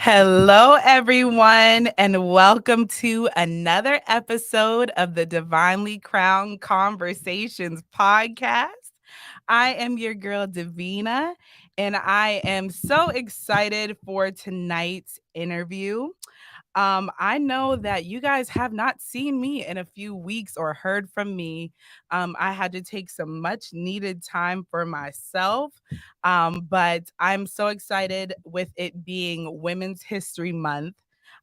Hello, everyone, and welcome to another episode of the Divinely Crowned Conversations podcast. I am your girl, Divina, and I am so excited for tonight's interview. I know that you guys have not seen me in a few weeks or heard from me. I had to take some much needed time for myself. But I'm so excited with it being Women's History Month.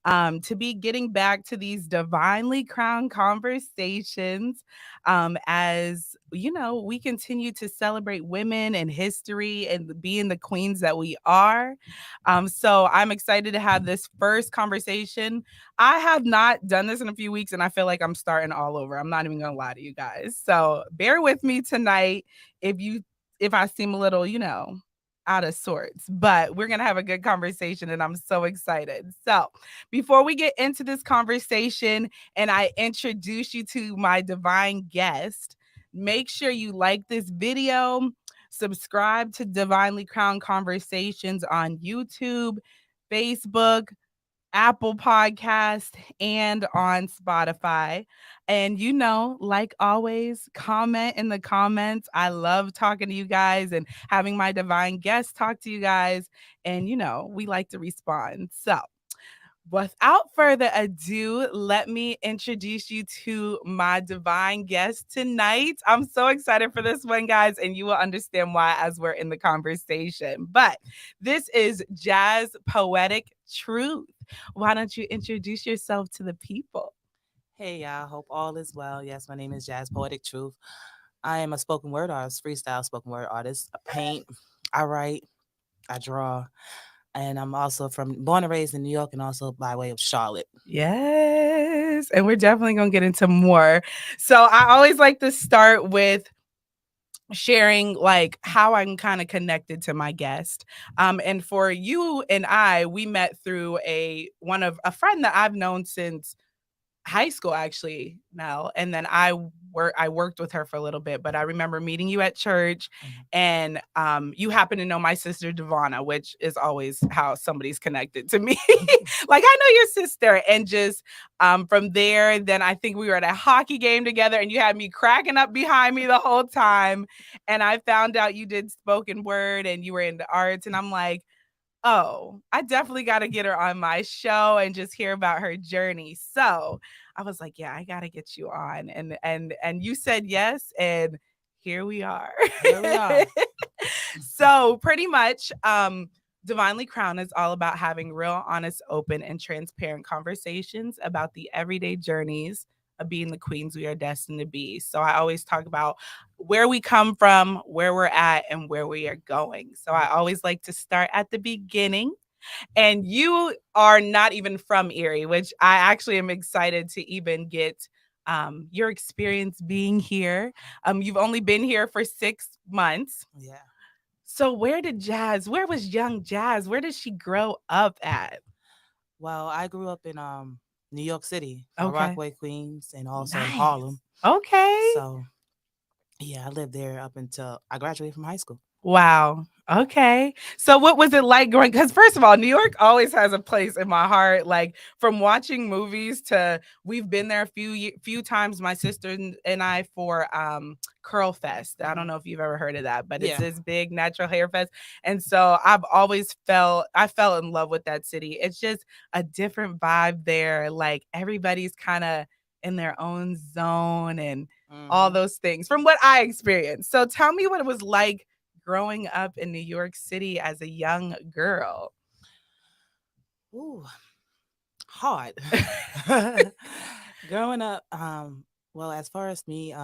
To be getting back to these divinely crowned conversations as you know, we continue to celebrate women and history and being the queens that we are. So I'm excited to have this first conversation. I have not done this in a few weeks, and I feel like I'm starting all over. I'm not even gonna lie to you guys. So bear with me tonight if I seem a little, out of sorts, but we're going to have a good conversation and I'm so excited. So, before we get into this conversation and I introduce you to my divine guest, make sure you like this video, subscribe to Divinely Crowned Conversations on YouTube, Facebook, Apple Podcast, and on Spotify. And like always, comment in the comments. I love talking to you guys and having my divine guests talk to you guys. And we like to respond. So without further ado, let me introduce you to my divine guest tonight. I'm so excited for this one, guys, and you will understand why as we're in the conversation. But this is Jazzpoetictruth. Why don't you introduce yourself to the people? Hey y'all, hope all is well. Yes, my name is Jazzpoetictruth. I am a spoken word artist, freestyle spoken word artist. I paint, I write, I draw, and I'm also born and raised in New York and also by way of Charlotte. Yes. And we're definitely going to get into more. So I always like to start with sharing like how I'm kind of connected to my guest. And for you and I, we met through a friend that I've known since high school actually now, and then I worked with her for a little bit, but I remember meeting you at church, and you happen to know my sister Devonna, which is always how somebody's connected to me. Like, I know your sister, and just from there, then I think we were at a hockey game together, and you had me cracking up behind me the whole time, and I found out you did spoken word and you were into arts, and I'm like, oh, I definitely got to get her on my show and just hear about her journey. So I was like, yeah, I got to get you on. And you said yes. And here we are. Here we are. So pretty much, Divinely Crowned is all about having real, honest, open, and transparent conversations about the everyday journeys of being the queens we are destined to be. So I always talk about where we come from, where we're at, and where we are going. So I always like to start at the beginning. And you are not even from Erie, which I actually am excited to even get your experience being here. You've only been here for 6 months. Yeah. So where was young Jazz? Where did she grow up at? Well, I grew up in New York City, Okay. Rockaway, Queens, and also in Nice. Harlem. Okay. So yeah, I lived there up until I graduated from high school. Wow. Okay. So what was it like growing? Because first of all, New York always has a place in my heart. Like from watching movies to we've been there a few times, my sister and I for Curl Fest. I don't know if you've ever heard of that, but it's Yeah. this big natural hair fest. And so I fell in love with that city. It's just a different vibe there. Like everybody's kind of in their own zone and all Mm-hmm. those things from what I experienced. So tell me what it was like growing up in New York City as a young girl. Ooh, hard. Growing up, well, as far as me,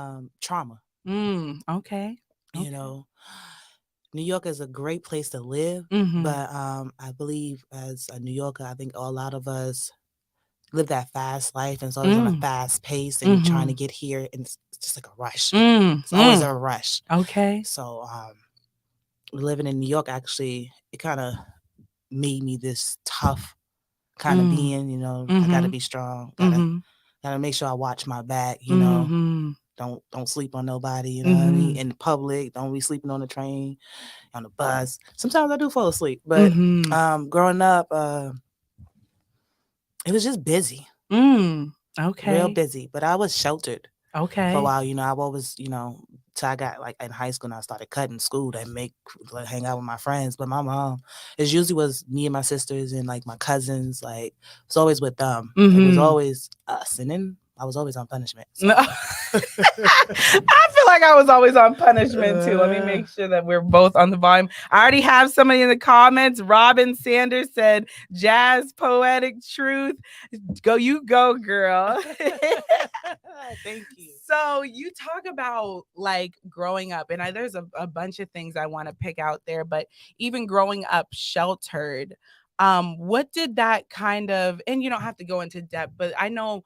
trauma. Okay. You Okay. know, New York is a great place to live, Mhm. but I believe as a New Yorker, I think a lot of us live that fast life and it's always on a Mm. fast pace and you're trying to Mhm. get here and it's just like a rush. Mm. It's always Mm. a rush. Okay. So living in New York actually it kind of made me this tough kind of Mm. being, I gotta Mhm. be strong, Mhm. gotta make sure I watch my back, Mhm. don't sleep on nobody, you know what I mean? Mhm. In public, don't be sleeping on the train, on the bus. Sometimes I do fall asleep, but Mhm. growing up, It was just busy, Mm. real Okay. busy. But I was sheltered for a Okay. while. I always, till I got like in high school and I started cutting school to hang out with my friends. But my mom, it usually was me and my sisters and like my cousins. Like, it was always with them. It was Mm-hmm. always us. And then I was always on punishment. So. No. I feel like I was always on punishment too. Let me make sure that we're both on the volume. I already have somebody in the comments. Robin Sanders said, Jazz Poetic Truth. You go, girl. Thank you. So you talk about like growing up, and there's a bunch of things I want to pick out there, but even growing up sheltered, what did that kind of, and you don't have to go into depth, but I know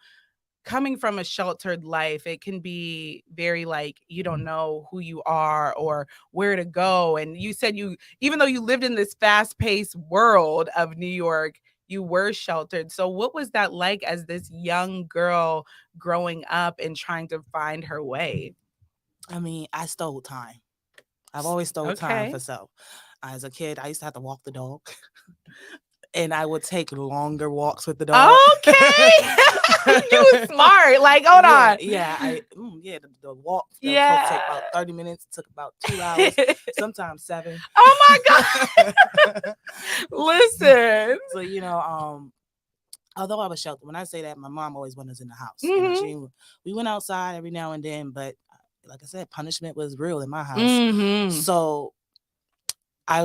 coming from a sheltered life, it can be very like you don't know who you are or where to go. And you said even though you lived in this fast-paced world of New York, you were sheltered. So what was that like as this young girl growing up and trying to find her way? I mean, I stole time. I've always stole time Okay. for self. As a kid, I used to have to walk the dog. And I would take longer walks with the dog. Okay. You was smart. Like, hold on. The walk that was supposed to take Yeah. about 30 minutes took about 2 hours, sometimes 7. Oh my God. Listen. So, although I was sheltered, when I say that, my mom always wanted us in the house. Mm-hmm. We went outside every now and then, but like I said, punishment was real in my house. Mm-hmm. So I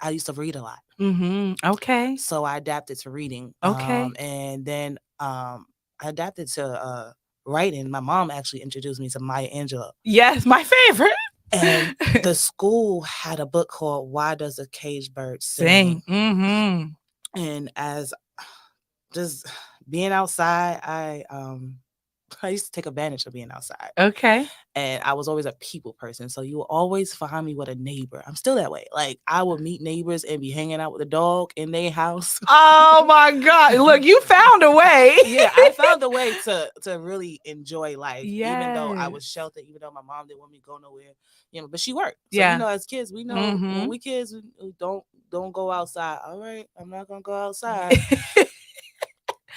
used to read a lot. Mm-hmm. Okay. So I adapted to reading. Okay. And then I adapted to writing. My mom actually introduced me to Maya Angelou. Yes, my favorite. And the school had a book called Why Does a Caged Bird Sing? Mm-hmm. And as just being outside, I used to take advantage of being outside. Okay. And I was always a people person. So you will always find me with a neighbor. I'm still that way. Like I would meet neighbors and be hanging out with a dog in their house. Oh my God. Look, you found a way. Yeah, I found a way to really enjoy life. Even though I Yes. was sheltered, even though my mom didn't want me to go nowhere. But she worked. So Yeah. as kids, we know when we kids we don't go outside. All right, I'm not gonna go outside.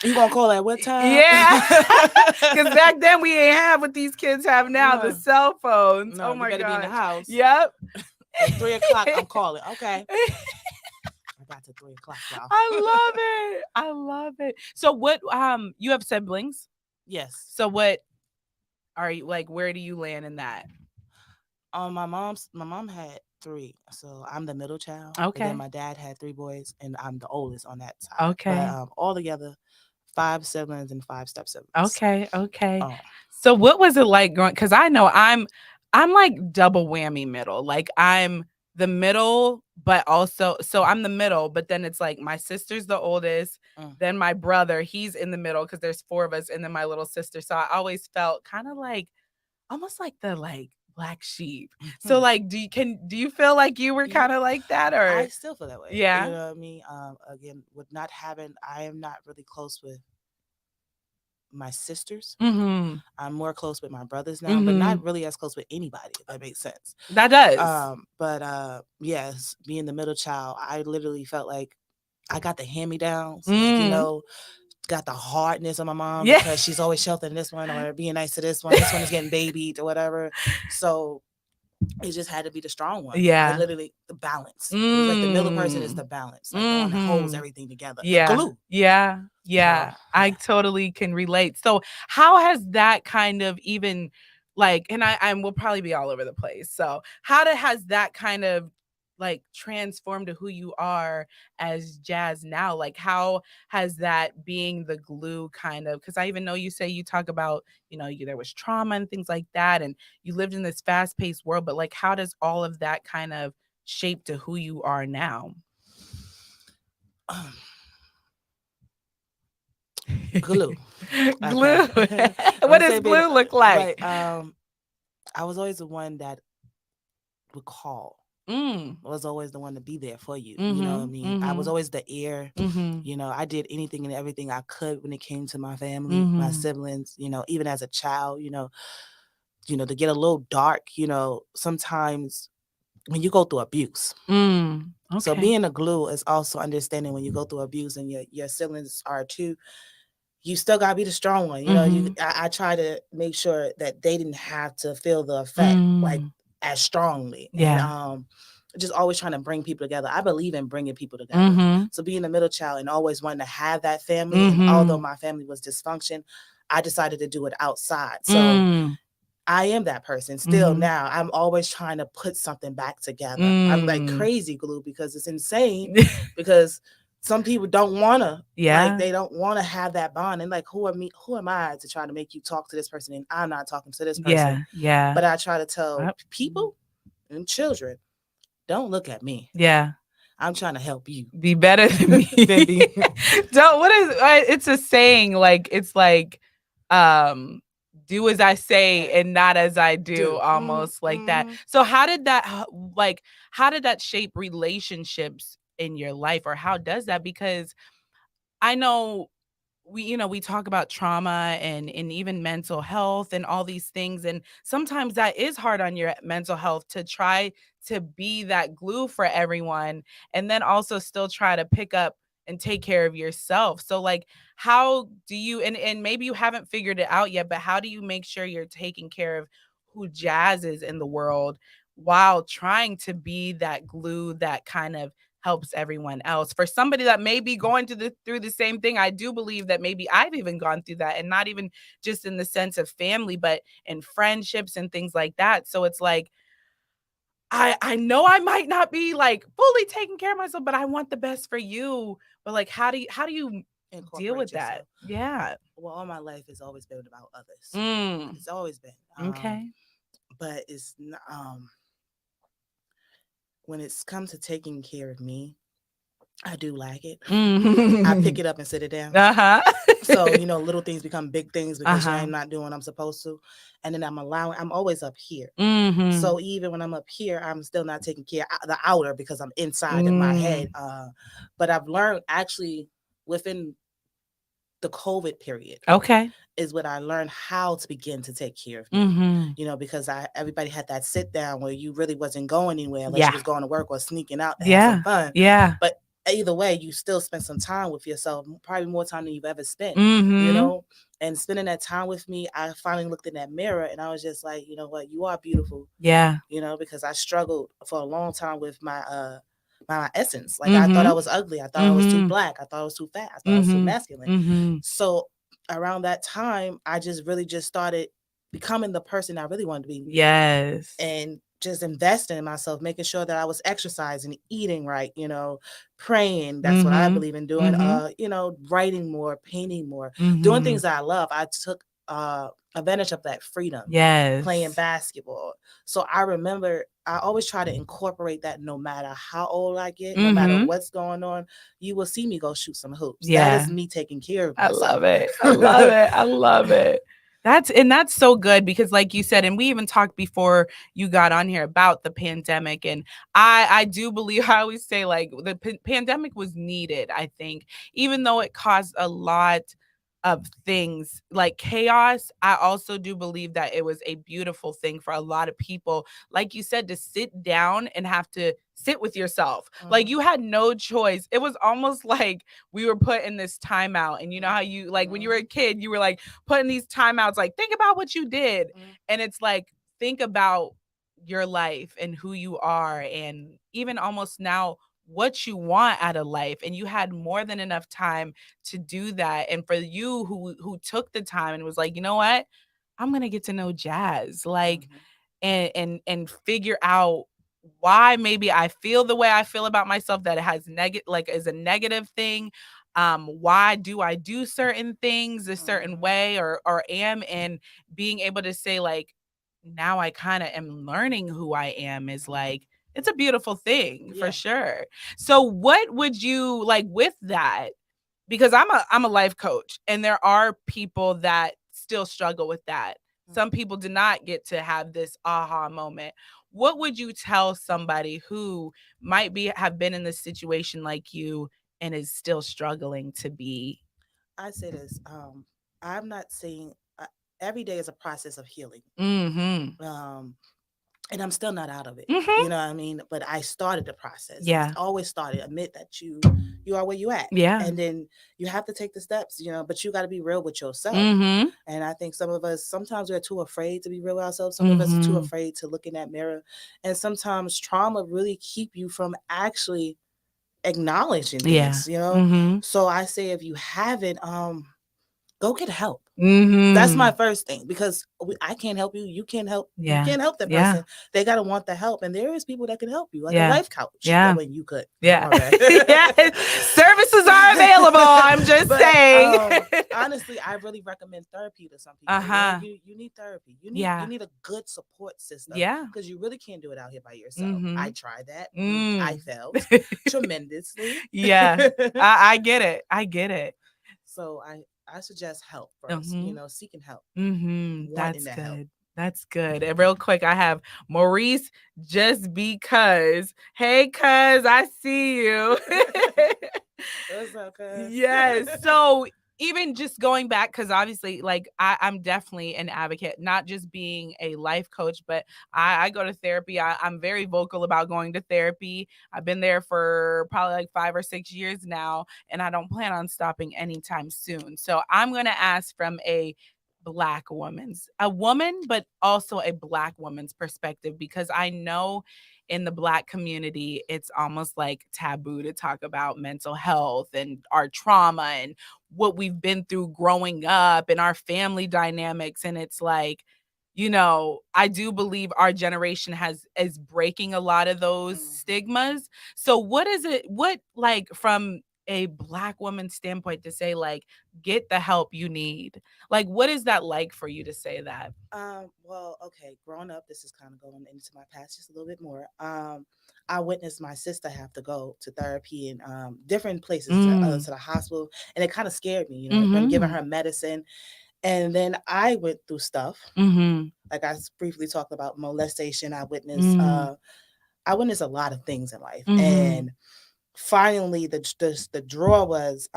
You gonna call at what time? Yeah. Because back then we ain't have what these kids have now, the No. cell phones. No, Oh my you better be in the gosh. house. Yep. At 3 o'clock, I'm calling. Okay. I got to 3 o'clock, y'all. I love it. So what you have siblings? Yes. So what are you like, where do you land in that? My mom had 3, so I'm the middle child. Okay. And then my dad had 3 boys, and I'm the oldest on that side. Okay. But all together, 5 siblings and 5 step siblings. Okay. So what was it like growing? Because I know I'm like double whammy middle. Like I'm the middle, but also I'm the middle, but then it's like my sister's the oldest, then my brother, he's in the middle because there's 4 of us, and then my little sister. So I always felt kind of like almost like the like black sheep. So like do you feel like you were kind of like that, or I still feel that way. yeah? You know what I mean? Again, with not having, I am not really close with my sisters. Mm-hmm. I'm more close with my brothers now, but not really as close with anybody, if that makes sense. That does. But yes, being the middle child, I literally felt like I got the hand-me-downs, got the hardness of my mom because she's always sheltering this one or being nice to this one. This one is getting babied or whatever. So it just had to be the strong one. Yeah. Literally the balance. It was like the middle person is the balance. Like the one that holds everything together. Yeah. The glue. Yeah. So, I totally can relate. So how has that kind of even like, and I will probably be all over the place. So has that kind of like transformed to who you are as Jazz now? Like how has that being the glue kind of, because I even know you say you talk about, there was trauma and things like that, and you lived in this fast-paced world, but like how does all of that kind of shape to who you are now? Glue. Glue. What does glue look like? I was always the one that would call. I was always the one to be there for you. You know what I mean? I was always the ear. I did anything and everything I could when it came to my family, my siblings, even as a child, to get a little dark, sometimes when you go through abuse. Okay. So being a glue is also understanding when you go through abuse and your siblings are too. you still gotta be the strong one. You know, I try to make sure that they didn't have to feel the effect like as strongly. And Yeah. just always trying to bring people together. I believe in bringing people together. So being a middle child and always wanting to have that family, and although my family was dysfunction, I decided to do it outside. So I am that person still now. I'm always trying to put something back together. I'm like crazy glue because it's insane because some people don't want to, like, they don't want to have that bond. And like, who am I to try to make you talk to this person and I'm not talking to this person? Yeah. But I try to tell people and children, don't look at me. Yeah. I'm trying to help you Be better than me. Don't, what is, it's a saying, like, it's like, do as I say and not as I do, almost like that. So how did that, like, how did that shape relationships in your life, or how does that? Because I know we talk about trauma and even mental health and all these things, and sometimes that is hard on your mental health to try to be that glue for everyone, and then also still try to pick up and take care of yourself. So like, how do you, and maybe you haven't figured it out yet, but how do you make sure you're taking care of who Jazz is in the world while trying to be that glue that kind of helps everyone else? For somebody that may be going through the same thing, I do believe that maybe I've even gone through that, and not even just in the sense of family, but in friendships and things like that. So it's like, I know I might not be like fully taking care of myself, but I want the best for you. But like, how do you deal with that? Yeah. Well, all my life has always been about others. It's always been. Okay. But it's when it's come to taking care of me, I do like it. I pick it up and sit it down. So, little things become big things because I'm not doing what I'm supposed to. And then I'm always up here. So even when I'm up here, I'm still not taking care of the outer because I'm inside of my head. But I've learned actually within the COVID period. Okay. Is what I learned how to begin to take care of me. Because everybody had that sit down where you really wasn't going anywhere unless you was going to work or sneaking out to have some fun. Yeah. But either way, you still spent some time with yourself, probably more time than you've ever spent, and spending that time with me, I finally looked in that mirror and I was just like, you know what, you are beautiful. Yeah. Because I struggled for a long time with my essence. Like I thought I was ugly. I thought I was too black. I thought I was too fat. I thought I was too masculine. So around that time, I just really just started becoming the person I really wanted to be. Yes. And just investing in myself, making sure that I was exercising, eating right, praying. That's what I believe in doing. Writing more, painting more, doing things that I love. I took advantage of that freedom. Yes. Playing basketball. So I remember I always try to incorporate that no matter how old I get, no matter what's going on, you will see me go shoot some hoops. Yeah. That is me taking care of myself. I love it. I love it. I love it. That's so good, because like you said, and we even talked before you got on here about the pandemic, and I do believe, I always say, like, the pandemic was needed, I think, even though it caused a lot of things like chaos. I also do believe that it was a beautiful thing for a lot of people, like you said, to sit down and have to sit with yourself. Like, you had no choice. It was almost like we were put in this timeout, and you know how you, like, when you were a kid, you were like put in these timeouts, like, think about what you did. And it's like, think about your life and who you are, and even almost now what you want out of life, and you had more than enough time to do that. And for you who took the time and was like, you know what, I'm gonna get to know Jazz, like, and figure out why maybe I feel the way I feel about myself, that it has negative, like, is a negative thing. Why do I do certain things a certain way, or am, and being able to say, like, now I kind of am learning who I am, is like, it's a beautiful thing for sure. So what would you like with that? Because I'm a life coach, and there are people that still struggle with that. Some people do not get to have this aha moment. What would you tell somebody who might have been in this situation like you and is still struggling to be? I say this. I'm not saying every day is a process of healing. and I'm still not out of it. Mm-hmm. You know what I mean? But I started the process. Yeah. Always started. Admit that you are where you at. Yeah. And then you have to take the steps, but you got to be real with yourself. Mm-hmm. And I think some of us, sometimes we're too afraid to be real with ourselves. Some of us are too Mm-hmm. afraid to look in that mirror. And sometimes trauma really keep you from actually acknowledging Yeah. things. Mm-hmm. So I say, if you haven't, go get help. That's Mm-hmm. my first thing, because I can't help you. You can't help. You Yeah. can't help that Yeah. person. They gotta want the help, and there is people that can help you, like a Yeah. life coach. Yeah. When you could, Yeah. my bad. Yeah. Services are available. I'm just But saying. honestly, I really recommend therapy to some people. Uh-huh. You need therapy. Yeah. You need a good support system, Yeah. because you really can't do it out here by yourself. Mm-hmm. I tried that. I Mm. failed tremendously. Yeah. I get it. I get it. So I suggest help first. Mm-hmm. Seeking help, Mm-hmm. wanting That's that help. good. That's good. And real quick, I have Maurice just because. Hey, cuz, I see you. What's up, cuz? Yes. So even just going back, because obviously, like I'm definitely an advocate, not just being a life coach, but I go to therapy. I'm very vocal about going to therapy. I've been there for probably like 5 or 6 years now, and I don't plan on stopping anytime soon. So I'm going to ask from a woman, but also a Black woman's perspective, because I know in the Black community, it's almost like taboo to talk about mental health and our trauma and what we've been through growing up and our family dynamics. And it's like, I do believe our generation is breaking a lot of those stigmas. So what like from a Black woman's standpoint to say, like, get the help you need? Like, what is that like for you to say that? Well, okay, growing up, this is kind of going into my past just a little bit more. I witnessed my sister have to go to therapy and different places to the hospital, and it kind of scared me. Them giving her medicine, and then I went through stuff. Like I briefly talked about molestation. I witnessed a lot of things in life, and finally, the draw was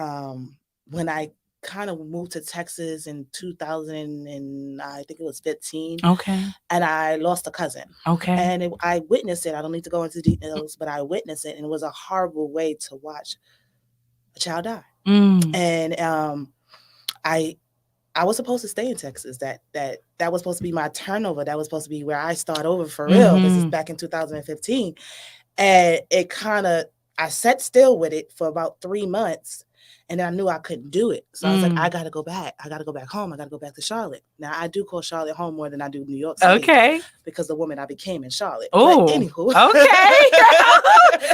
when I kind of moved to Texas in 2000, and I think it was 15. Okay. And I lost a cousin. Okay. And I witnessed it. I don't need to go into details, but I witnessed it, and it was a horrible way to watch a child die. And I was supposed to stay in Texas. That was supposed to be my turnover. That was supposed to be where I start over for real. This is back in 2015. And it kind of, I sat still with it for about 3 months, and I knew I couldn't do it. So I was like, I got to go back. I got to go back home. I got to go back to Charlotte. Now, I do call Charlotte home more than I do New York City. Okay. Because the woman I became in Charlotte. Oh, anywho. Okay.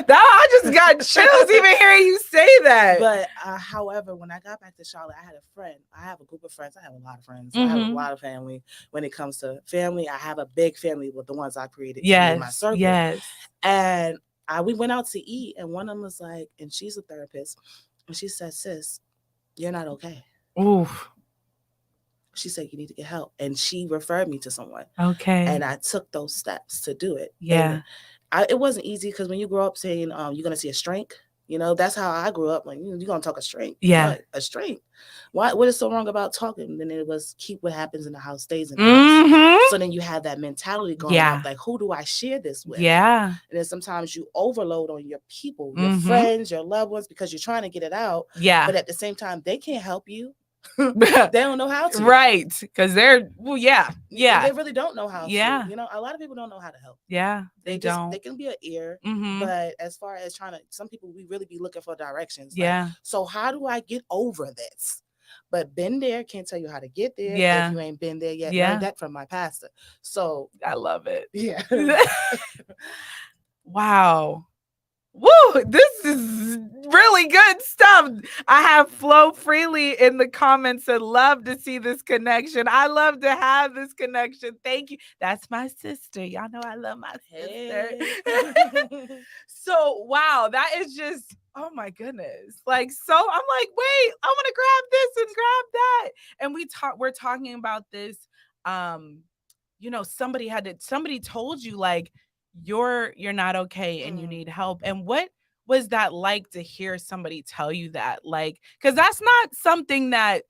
Now I just got chills even hearing you say that. But however, when I got back to Charlotte, I had a friend. I have a group of friends. I have a lot of friends. I have a lot of family. When it comes to family, I have a big family with the ones I created in my circle. Yes. And we went out to eat, and one of them was like, and she's a therapist, and she said, "Sis, you're not okay." Oof. She said, "You need to get help." And she referred me to someone. Okay. And I took those steps to do it. Yeah. And it wasn't easy, because when you grow up saying you're going to see a shrink, that's how I grew up. Like, you're going to talk a shrink. Yeah. What? A shrink. What is so wrong about talking? Then it was keep what happens in the house stays in the house. So then you have that mentality going up, like, who do I share this with? Yeah. And then sometimes you overload on your people, your friends, your loved ones, because you're trying to get it out. Yeah. But at the same time, they can't help you. They don't know how to. Right. Because they're, yeah. They really don't know how to. Yeah. A lot of people don't know how to help. Yeah. They don't. They can be an ear. But as far as some people, we really be looking for directions. Yeah. Like, so how do I get over this? But been there, can't tell you how to get there. Yeah. If you ain't been there yet. Yeah. Learned that from my pastor. So I love it. Yeah. Wow. Woo, this is really good stuff. I have Flow Freely in the comments and love to see this connection. I love to have this connection. Thank you. That's my sister. Y'all know I love my sister. So, wow, that is just, oh my goodness. Like, so I'm like, wait, I want to grab this and grab that. And we're talking about this. Somebody told you, like, you're not okay and you need help. And what was that like to hear somebody tell you that? Like, because that's not something that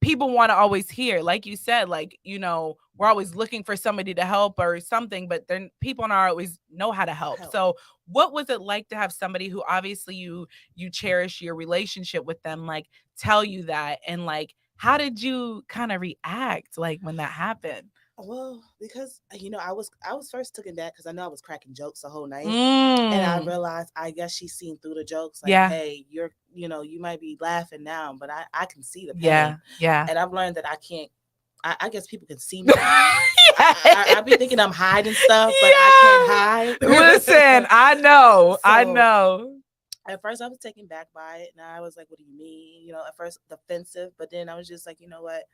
people want to always hear, like you said, like, you know, we're always looking for somebody to help or something, but then people don't always know how to help. So what was it like to have somebody who obviously you cherish your relationship with them, like tell you that, and like how did you kind of react like when that happened? Well, because I was first taken back because I know I was cracking jokes the whole night, and I Mm. realized I guess she's seen through the jokes. Like, Yeah. hey, you might be laughing now, but I can see the pain, Yeah. Yeah. and I've learned that I can't. I guess people can see me. I be thinking I'm hiding stuff, but I can't hide. Listen, I know. I So know. at first I was taken back by it, and I was like, "What do you mean?" At first defensive, but then I was just like, you know what?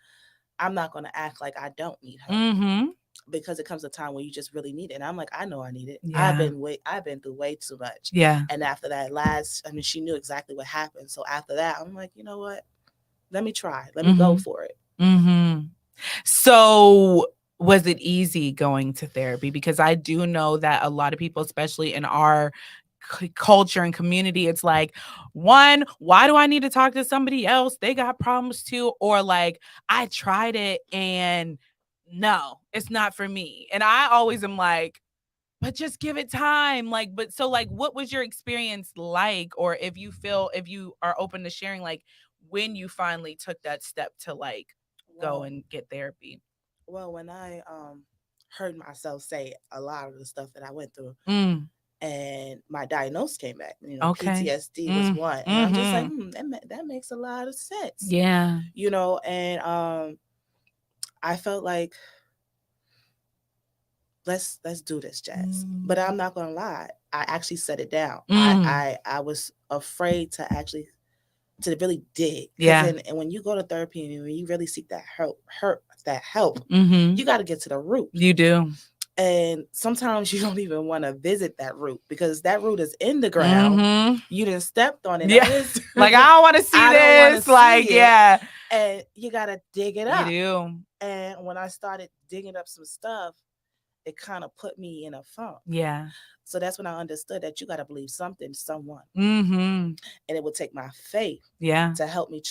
I'm not going to act like I don't need her Mm-hmm. because it comes a time when you just really need it. And I'm like, I know I need it. Yeah. I've been through way too much. Yeah. And after that she knew exactly what happened. So after that, I'm like, you know what? Let me try. Let me go Mm-hmm. for it. Mm-hmm. So was it easy going to therapy? Because I do know that a lot of people, especially in our culture and community, it's like, one, why do I need to talk to somebody else? They got problems too. Or like, I tried it and no, it's not for me. And I always am like, but just give it time. Like, but so like, what was your experience like? Or if you are open to sharing, like when you finally took that step to like go Well, and get therapy. when I heard myself say a lot of the stuff that I went through, Mm, and my diagnosis came back, okay. PTSD was one, and I'm just like, Mm-hmm. that makes a lot of sense, Yeah. and I felt like let's do this, Jazz. But Mm. I'm not gonna lie, I actually set it down. Mm. I was afraid to really dig, because Yeah. then, and when you go to therapy and when you really seek that help, Mm-hmm. you got to get to the root. You do. And sometimes you don't even want to visit that root because that root is in the ground. Mm-hmm. You didn't stepped on it. Yeah. Like, I don't want to see I don't want to this. see Like, it, yeah. and you got to dig it You up. do. And when I started digging up some stuff, it kind of put me in a funk. Yeah. So that's when I understood that you got to believe something, someone, Mm-hmm. and it would take my faith Yeah. to help me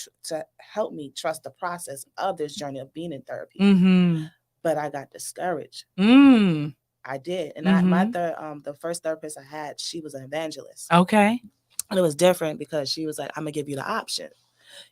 trust the process of this journey of being in therapy. Mm-hmm. But I got discouraged. Mm. I did, and Mm-hmm. the first therapist I had, she was an evangelist, Okay. and it was different because she was like, "I'm gonna give you the option."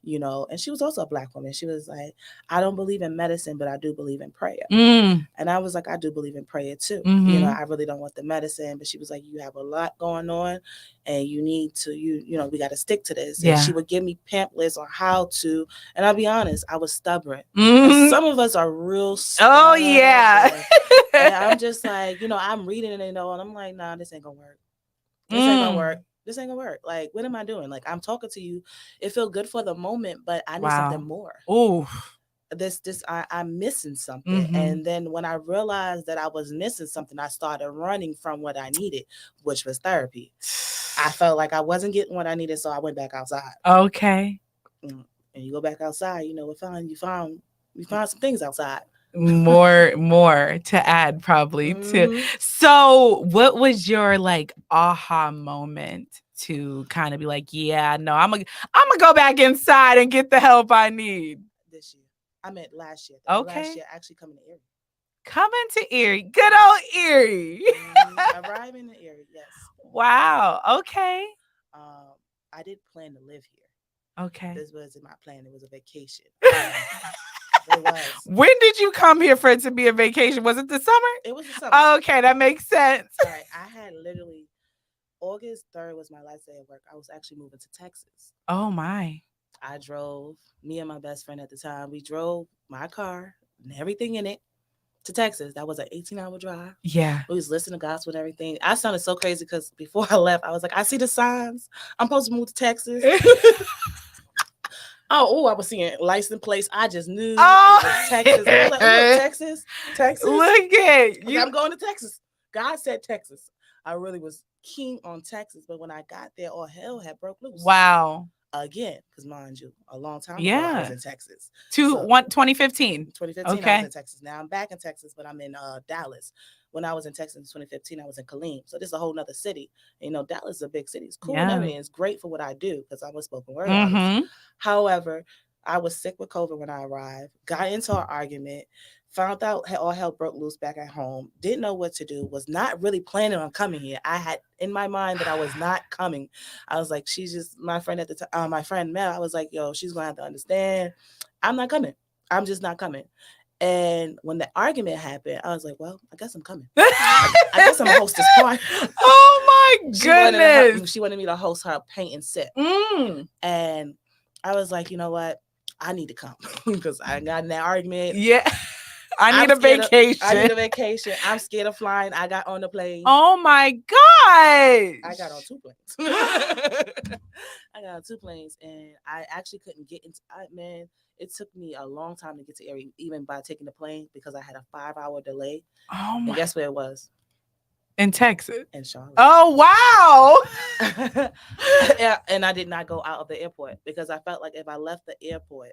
And she was also a Black woman. She was like, I don't believe in medicine, but I do believe in prayer. Mm. And I was like, I do believe in prayer too. Mm-hmm. I really don't want the medicine, but she was like, you have a lot going on and you need to, we got to stick to this. And Yeah. she would give me pamphlets on how to, and I'll be honest, I was stubborn. And Mm-hmm. some of us are real stubborn. Oh, yeah. And I'm just like, I'm reading it, and I'm like, nah, this ain't gonna work. This ain't gonna work. This ain't gonna work. Like, what am I doing? Like, I'm talking to you. It felt good for the moment, but I need something Wow. more. Ooh. I'm missing something. Mm-hmm. And then when I realized that I was missing something, I started running from what I needed, which was therapy. I felt like I wasn't getting what I needed, so I went back outside. Okay. And you go back outside, you find some things outside. More to add probably too. Mhm. So what was your like aha moment to kind of be like, yeah, no, I'm gonna go back inside and get the help I need? This year. I meant last year. Okay. Last year, actually coming to Erie. Coming to Erie. Good old Erie. Arriving in Erie, yes. Wow. Okay. I did plan to live here. Okay. This wasn't my plan. It was a vacation. It was. When did you come here for it to be a vacation? Was it the summer? It was the summer. Okay, that makes sense. All right. I had literally August 3rd was my last day at work. I was actually moving to Texas. Oh my. I drove, me and my best friend at the time, we drove my car and everything in it to Texas. That was an 18-hour drive. Yeah. We was listening to gospel and everything. I sounded so crazy because before I left, I was like, I see the signs. I'm supposed to move to Texas. I was seeing license plates. I just knew it was Texas. I was like, oh, Texas. Look at you. I'm going to Texas. God said Texas. I really was keen on Texas, but when I got there, all hell had broke loose. Wow. Again, because mind you, a long time ago, I was in Texas. 2015. 2015, okay. I was in Texas. Now I'm back in Texas, but I'm in Dallas. When I was in Texas in 2015, I was in Killeen. So this is a whole nother city. Dallas is a big city. It's cool and everything. It's great for what I do because I'm a spoken word artist. However, I was sick with COVID when I arrived, got into an argument, found out all hell broke loose back at home, didn't know what to do, was not really planning on coming here. I had in my mind that I was not coming. I was like, she's just my friend at the time, my friend Mel. I was like, yo, she's going to have to understand. I'm not coming. I'm just not coming. And when the argument happened, I was like, well, I guess I'm coming. I guess I'm a hostess party. Oh my goodness. She wanted me to host her paint and sip. And I was like, you know what? I need to come because I got in that argument. Yeah. I need a vacation. I'm scared of flying. I got on the plane. Oh my gosh. I got on 2 planes. I got on 2 planes, and I actually couldn't get into man. It took me a long time to get to Erie, even by taking the plane, because I had a 5-hour delay. Oh my. And guess where it was? In Texas. In Charlotte. Oh, wow. And I did not go out of the airport because I felt like if I left the airport,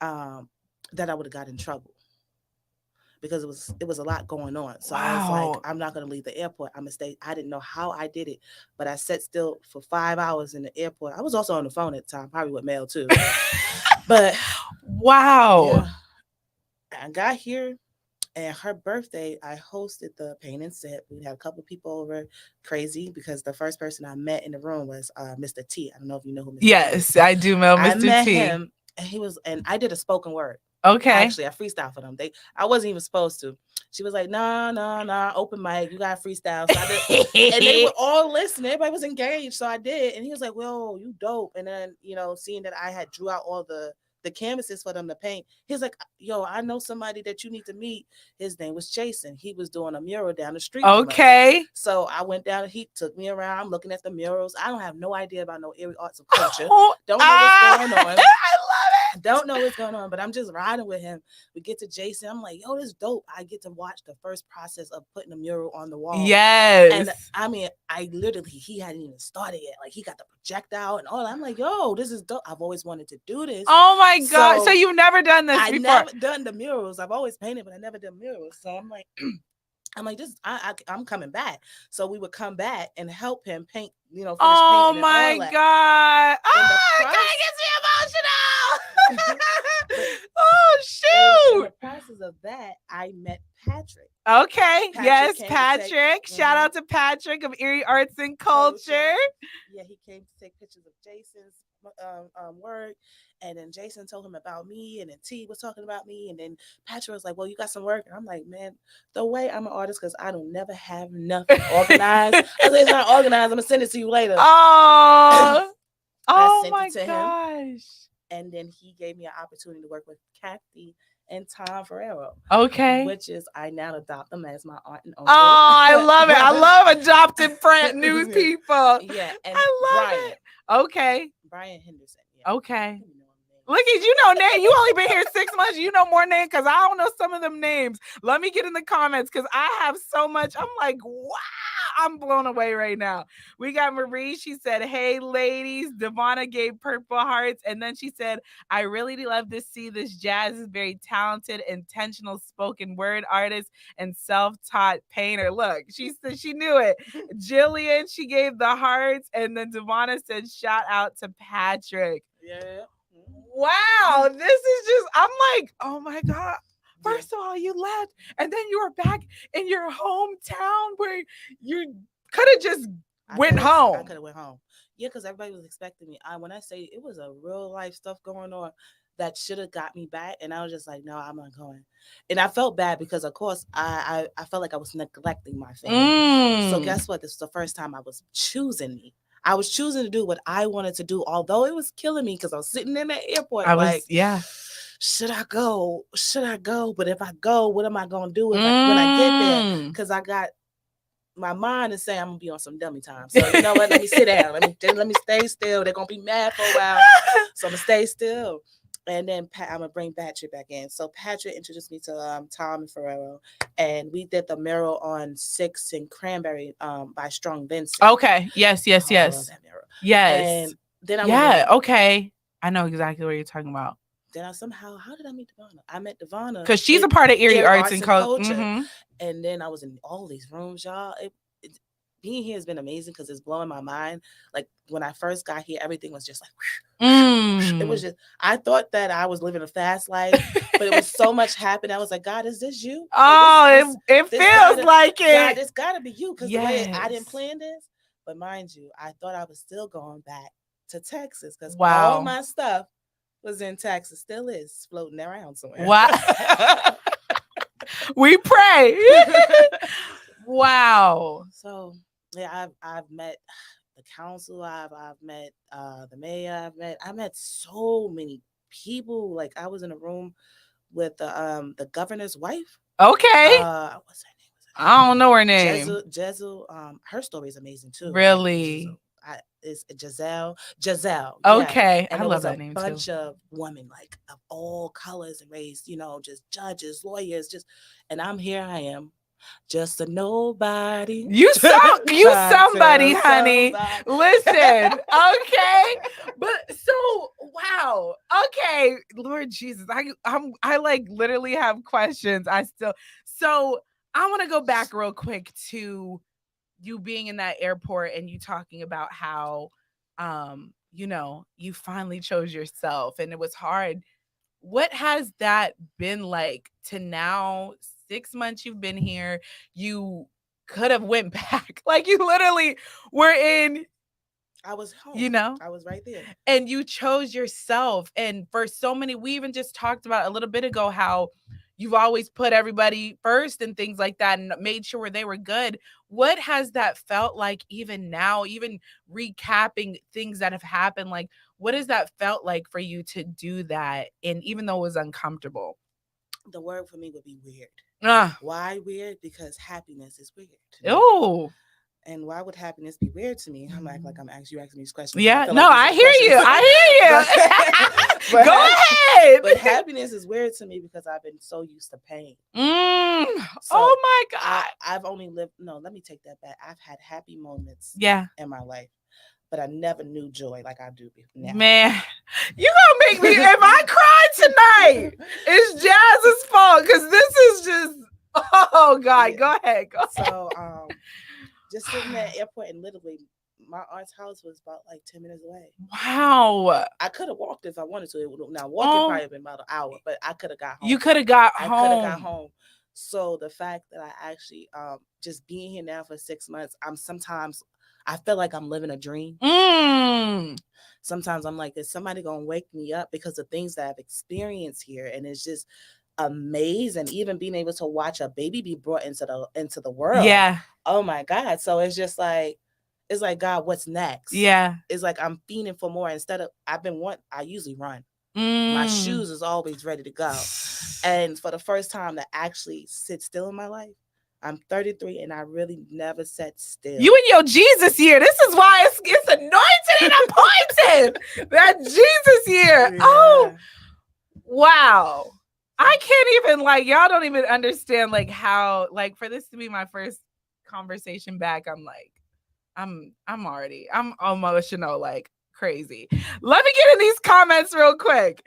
that I would have got in trouble. Because it was a lot going on. So I was like, I'm not going to leave the airport. I'm going to stay. I didn't know how I did it, but I sat still for 5 hours in the airport. I was also on the phone at the time, probably with Mel too. But wow. Yeah, I got here, and her birthday, I hosted the paint and sip. We had a couple of people over, crazy, because the first person I met in the room was Mr. T. I don't know if you know who Mr. T is. Yes, I do know Mr. T. I met him, and I did a spoken word. Okay. Actually, I freestyle for them. I wasn't even supposed to. She was like, nah, open mic. You got freestyle. So I did, and they were all listening. Everybody was engaged. So I did. And he was like, whoa, you dope. And then, seeing that I had drew out all the canvases for them to paint, he's like, yo, I know somebody that you need to meet. His name was Jason. He was doing a mural down the street. Okay. So I went down. He took me around. I'm looking at the murals. I don't have no idea about no Erie arts or culture. Don't know what's going on. I love it. Don't know what's going on, but I'm just riding with him. We get to Jason. I'm like, yo, this is dope. I get to watch the first process of putting a mural on the wall. Yes. And I mean, he hadn't even started yet. Like, he got the projectile and all that. I'm like, yo, this is dope. I've always wanted to do this. Oh my God. So you've never done this before? I've never done the murals. I've always painted, but I never done murals. So I'm like, this. I'm coming back. So we would come back and help him paint. Finish painting. Oh my God! God gets me emotional. Oh shoot! In the process of that, I met Patrick. Okay. Yes, Patrick. Shout out to Patrick of Erie Arts and Culture. Yeah, he came to take pictures of Jason's work, and then Jason told him about me, and then T was talking about me, and then Patrick was like, well, you got some work. And I'm like, man, the way I'm an artist, because I don't never have nothing organized. I said, it's not organized. I'm gonna send it to you later. Oh my gosh. Him, and then he gave me an opportunity to work with Kathy and Tom Ferrero. Okay. Which is, I now adopt them as my aunt and uncle. Oh, I love it. I love adopted news people. Yeah. And I love it. Okay. Brian Henderson. Yeah. Okay. Look at you know name. You only been here 6 months. You know more names because I don't know some of them names. Let me get in the comments because I have so much. I'm like, wow. I'm blown away right now. We got Marie. She said, hey, ladies. Devonna gave purple hearts. And then she said, I really love to see this. Jazz is very talented, intentional spoken word artist and self-taught painter. Look, she said she knew it. Jillian, she gave the hearts. And then Devonna said, shout out to Patrick. Yeah. Wow. This is just, I'm like, oh my God. First of all, you left, and then you were back in your hometown where you could have just went home. I could have went home. Yeah, because everybody was expecting me. When I say it was a real life stuff going on that should have got me back, and I was just like, no, I'm not going. And I felt bad because, of course, I felt like I was neglecting my family. So guess what? This was the first time I was choosing me. I was choosing to do what I wanted to do, although it was killing me because I was sitting in the airport. Should I go? But if I go, what am I going to do when I get there? Because I got my mind is saying I'm going to be on some dummy time. So you know what? Let me sit down. Let me stay still. They're going to be mad for a while. So I'm going to stay still. And then I'm going to bring Patrick back in. So Patrick introduced me to Tom and Ferrero. And we did the mural on 6 and Cranberry by Strong Vincent. Okay. Yes. I love that mural. Yes. And then okay. I know exactly what you're talking about. Then how did I meet Devonna? I met Devonna because she's a part of Erie Arts and Culture. And then I was in all these rooms, y'all. being here has been amazing because it's blowing my mind. Like when I first got here, everything was just like, it was just, I thought that I was living a fast life, but it was so much happening. I was like, God, is this you? Oh, it this feels like God, it. this gotta be you. Because the way I didn't Yes. plan this, but mind you, I thought I was still going back to Texas because all Wow. my stuff was in Texas, still is floating around somewhere. Wow. We pray. Wow. So yeah, I've met the council. I've met the mayor. I met so many people. Like I was in a room with the governor's wife. Okay. What's her name? I don't know her name. Jezel. Her story is amazing too. Really? It's Giselle, yeah. Okay. And I it love was a that name too. bunch of women, like of all colors and race, just judges, lawyers, and I'm here. I am just a nobody. You Trying to somebody, tell honey. somebody. Listen, okay. But so wow. Okay, Lord Jesus, I like literally have questions. So I want to go back real quick to you being in that airport and you talking about how you finally chose yourself and it was hard. What has that been like to now 6 months you've been here? You could have went back. Like you literally were in, I was home. I was right there. and you chose yourself. And for so many, we even just talked about a little bit ago how you've always put everybody first and things like that and made sure they were good. What has that felt like even now, even recapping things that have happened? Like, what has that felt like for you to do that? And even though it was uncomfortable? The word for me would be weird. Ah. Why weird? Because happiness is weird. Oh. And why would happiness be weird to me? I'm like I'm asking me these questions. Yeah, I no, like I hear you. Go ahead. But happiness is weird to me because I've been so used to pain. So oh my God. I've only lived. No, let me take that back. I've had happy moments. Yeah. In my life, but I never knew joy like I do now. Man, you gonna make me. If I cry tonight, it's Jazz's fault because this is just. Oh God, yeah. Go ahead. So just sitting at the airport and literally my aunt's house was about like 10 minutes away. Wow. I could have walked if I wanted to. Now walking probably been about an hour, but I could have got home. You could have got home. I could have got home. So the fact that I actually just being here now for 6 months, I feel like I'm living a dream. Sometimes I'm like, is somebody gonna wake me up because of things that I've experienced here? And it's just amazing, even being able to watch a baby be brought into the world. Yeah. Oh my God. So it's just like, it's like, God, what's next? Yeah. It's like I'm fiending for more. Instead of I usually run. My shoes is always ready to go. And for the first time to actually sit still in my life, I'm 33 and I really never sat still. You in your Jesus year. This is why it's anointed and appointed. That Jesus year. Yeah. Oh, wow. I can't even y'all don't even understand how for this to be my first conversation back. I'm emotional crazy. Let me get in these comments real quick.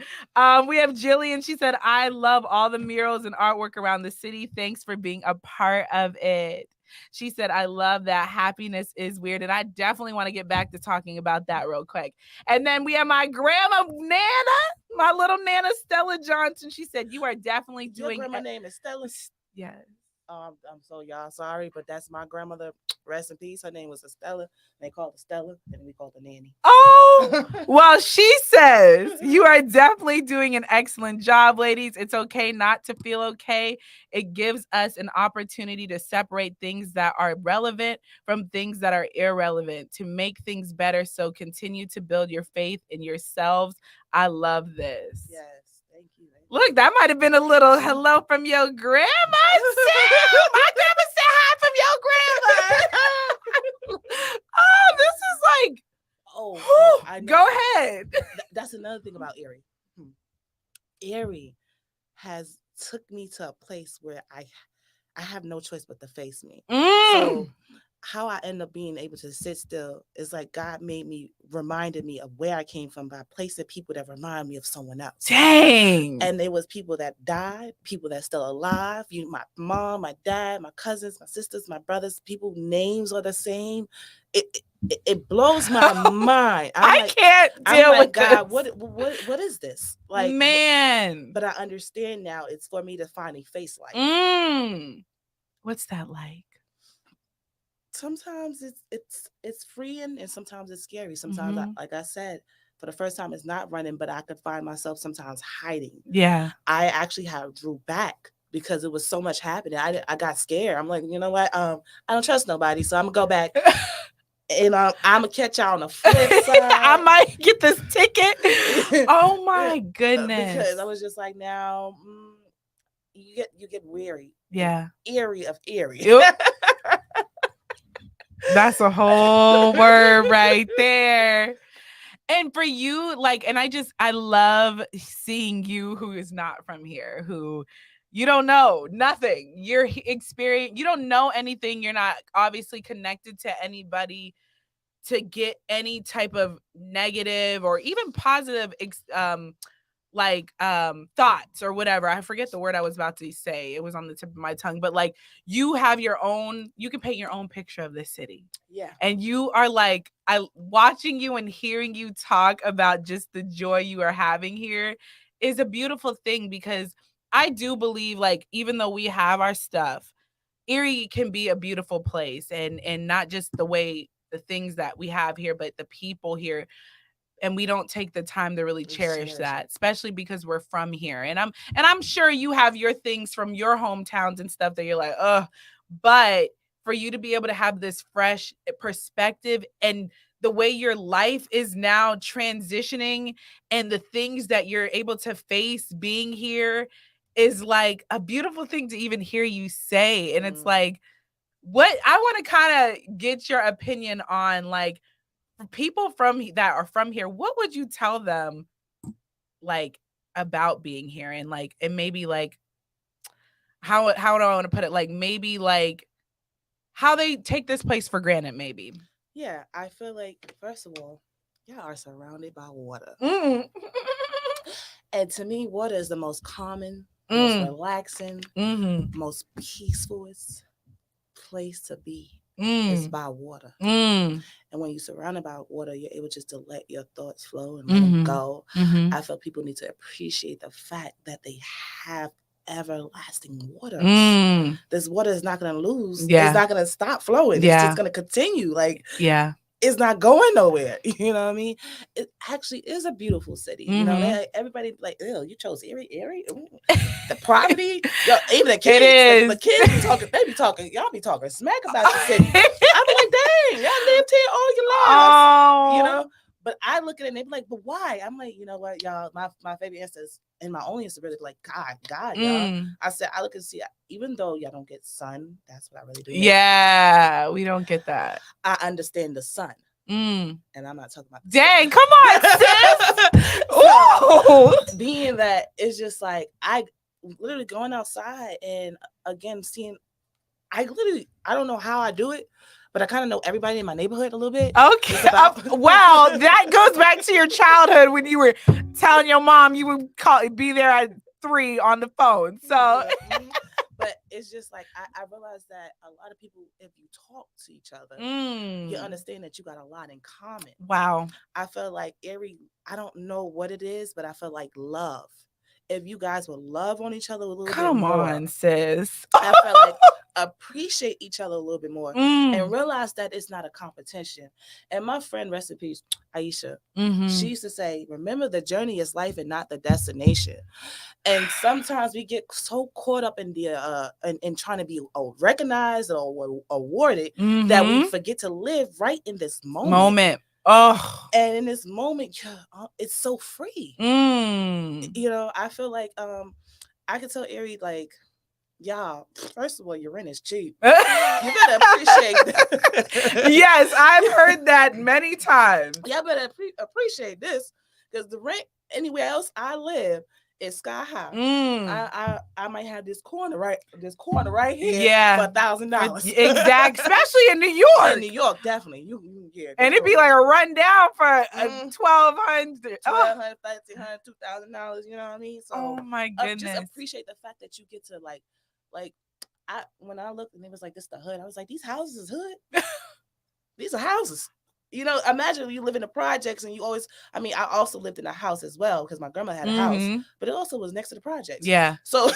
We have Jillian. She said, I love all the murals and artwork around the city. Thanks for being a part of it. She said, I love that happiness is weird. And I definitely want to get back to talking about that real quick. And then we have my grandma, Nana, my little Nana, Stella Johnson. She said, you are definitely doing. Your grandma name is Stella? Yes. I'm so y'all sorry, but that's my grandmother. Rest in peace. Her name was Estella. They called her Stella, and we called her Nanny. Oh, well, she says you are definitely doing an excellent job, ladies. It's okay not to feel okay. It gives us an opportunity to separate things that are relevant from things that are irrelevant to make things better. So continue to build your faith in yourselves. I love this. Yes. Thank you. Look, that might have been a little hello from your grandma. My grandma said hi from your grandma. Oh, this is go ahead. That's another thing about Erie. Erie has took me to a place where I have no choice but to face me. So how I end up being able to sit still is like God reminded me of where I came from by placing people that remind me of someone else. Dang. And there was people that died, people that's still alive. My mom, my dad, my cousins, my sisters, my brothers. People names are the same. It blows my mind. I can't deal with God, this. what is this? Like, Man. but I understand now. It's for me to find a face like. What's that like? Sometimes it's freeing, and sometimes it's scary. Sometimes, like I said, for the first time, it's not running, but I could find myself sometimes hiding. Yeah. I actually drew back because it was so much happening. I got scared. I'm like, you know what? I don't trust nobody, so I'm gonna go back. And I'm gonna catch y'all on the flip side. I might get this ticket. Oh my goodness! Because I was just like, now you get weary. Yeah, eerie of eerie. That's a whole word right there. And for you, like, and I love seeing you who is not from here, who you don't know nothing. You're experienced. You don't know anything. You're not obviously connected to anybody to get any type of negative or even positive thoughts or whatever. I forget the word I was about to say. It was on the tip of my tongue, but like you have your own, you can paint your own picture of this city. Yeah. And you are like, watching you and hearing you talk about just the joy you are having here is a beautiful thing, because I do believe, like, even though we have our stuff, Erie can be a beautiful place, and not just the way the things that we have here, but the people here. And we don't take the time to really cherish that, especially because we're from here. And I'm sure you have your things from your hometowns and stuff that you're like, but for you to be able to have this fresh perspective and the way your life is now transitioning and the things that you're able to face being here is like a beautiful thing to even hear you say. And it's like, what I want to kind of get your opinion on, like, for people that are from here, what would you tell them, like, about being here, and like, and maybe like, how do I want to put it? Like, maybe like how they take this place for granted, maybe. Yeah, I feel like, first of all, y'all are surrounded by water. And to me, water is the most common, most relaxing, most peaceful place to be. It's by water. And when you're surrounded by water, you're able just to let your thoughts flow and let them go. I feel people need to appreciate the fact that they have everlasting water. This water is not going to lose. It's not going to stop flowing. It's just going to continue. Like, it's not going nowhere. You know what I mean? It actually is a beautiful city. You know, everybody like, ew, you chose Erie. The property, even the kids. The kids be talking. They be talking. Y'all be talking smack about the city. I be like, dang, y'all lived here all your lives. You know. But I look at it and they be like, but why? I'm like, you know what, y'all? My favorite answer is, and my only answer really like, God, y'all. I said, I look and see, even though y'all don't get sun, that's what I really do. Yeah, we don't get that. I understand the sun. And I'm not talking about dang, come on, sis. So, being that it's just like, I literally going outside and again seeing, I don't know how I do it, but I kind of know everybody in my neighborhood a little bit. Okay. Wow, that goes back to your childhood when you were telling your mom you would be there at 3 on the phone. So, but it's just like I realized that a lot of people, if you talk to each other, you understand that you got a lot in common. Wow. I feel like Erie, I don't know what it is, but I feel like love. If you guys would love on each other a little bit more. Come on, sis. I feel like appreciate each other a little bit more and realize that it's not a competition. And my friend, rest in peace, Aisha, she used to say, remember, the journey is life and not the destination. And sometimes we get so caught up in the in trying to be recognized or awarded that we forget to live right in this moment. Oh, and in this moment, it's so free. You know, I feel like I could tell Erie, like, y'all, first of all, your rent is cheap. You better appreciate that. Yes, I've heard that many times. Y'all better appreciate this, because the rent anywhere else I live It's sky high. Mm. I might have this corner right here Yeah. for $1,000. Exact, especially in New In York. New York, definitely. Yeah, And this it'd be room like is a rundown for mm, 1,200. Oh, $1,200, $1,300, $2,000. You know what I mean? oh So, my just goodness. appreciate the fact that you get to like. I when I looked and it was like this the hood. I was like, these houses is hood. These are houses. Imagine you live in the projects and you always. I mean, I also lived in a house as well because my grandma had a house, Mm-hmm. but it also was next to the projects. Yeah. So,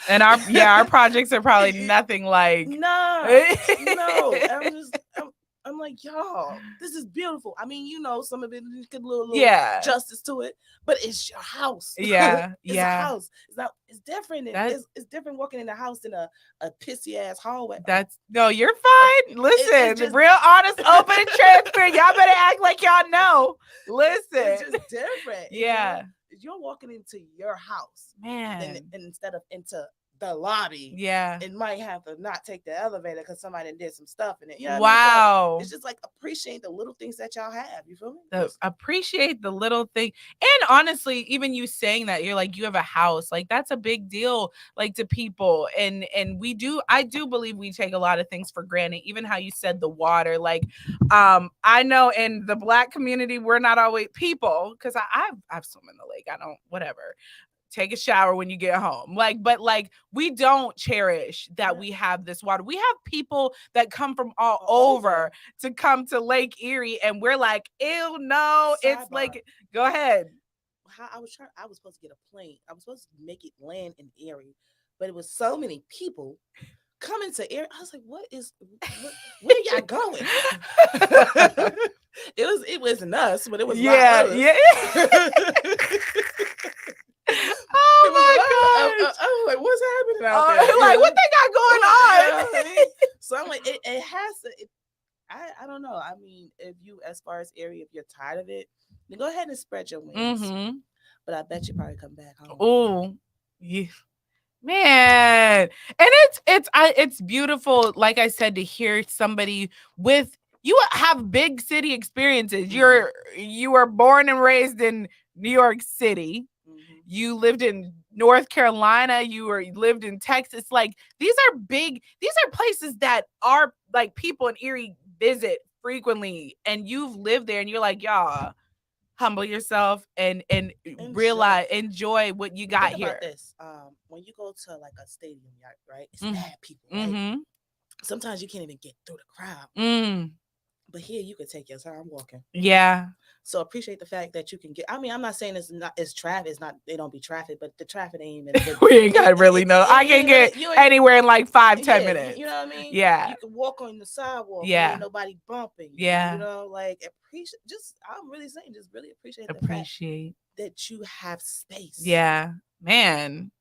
And our projects are probably nothing like. no. I'm like, y'all, this is beautiful. I mean, some of it you could little Yeah. justice to it, but it's your house. Yeah. It's a house. It's different. It's different walking in the house in a pissy ass hallway. No, you're fine. Listen, real honest, open and transparent. Y'all better act like y'all know. Listen. It's just different. Yeah. You're walking into your house, man, and instead of into the lobby, yeah, it might have to not take the elevator because somebody did some stuff in it. You know what wow. I mean? So it's just like appreciate the little things that y'all have. You feel me? Appreciate the little thing. And honestly, even you saying that, you're like, you have a house, like that's a big deal, like to people. And I do believe we take a lot of things for granted, even how you said the water. Like, I know in the Black community, we're not always people, because I've swum in the lake. I don't, whatever. Take a shower when you get home. But we don't cherish that we have this water. We have people that come from all over to come to Lake Erie, and we're like, ew, no. It's like, go ahead. I was supposed to get a plane. I was supposed to make it land in Erie, but it was so many people coming to Erie. I was like, where y'all going? It wasn't us, but it was yeah. Oh my god! I was like, what's happening out there? Like, what they got going on? So I'm like, it has to. I don't know. I mean, if you, as far as area, if you're tired of it, then go ahead and spread your wings. Mm-hmm. But I bet you probably come back home. Oh, yeah. Man, and it's beautiful, like I said, to hear somebody with you have big city experiences. Mm-hmm. You were born and raised in New York City. Mm-hmm. You lived in North Carolina. You lived in Texas. Like, these are places that are like people in Erie visit frequently, and you've lived there, and you're like, y'all, humble yourself and realize, enjoy what you got. Think here about this. When you go to like a stadium, right, it's mad people, right? Mm-hmm. Sometimes you can't even get through the crowd. But here you can take your time walking. Yeah. So appreciate the fact that you can get. I mean, I'm not saying it's traffic. It's not. They don't be traffic, but the traffic ain't even. We ain't gotta really know. I can get anywhere in like 5-10 minutes. You know what I mean? Yeah. You can walk on the sidewalk. Yeah. Ain't nobody bumping. Yeah. You know, like appreciate. I'm really saying, just really appreciate the fact that you have space. Yeah, man.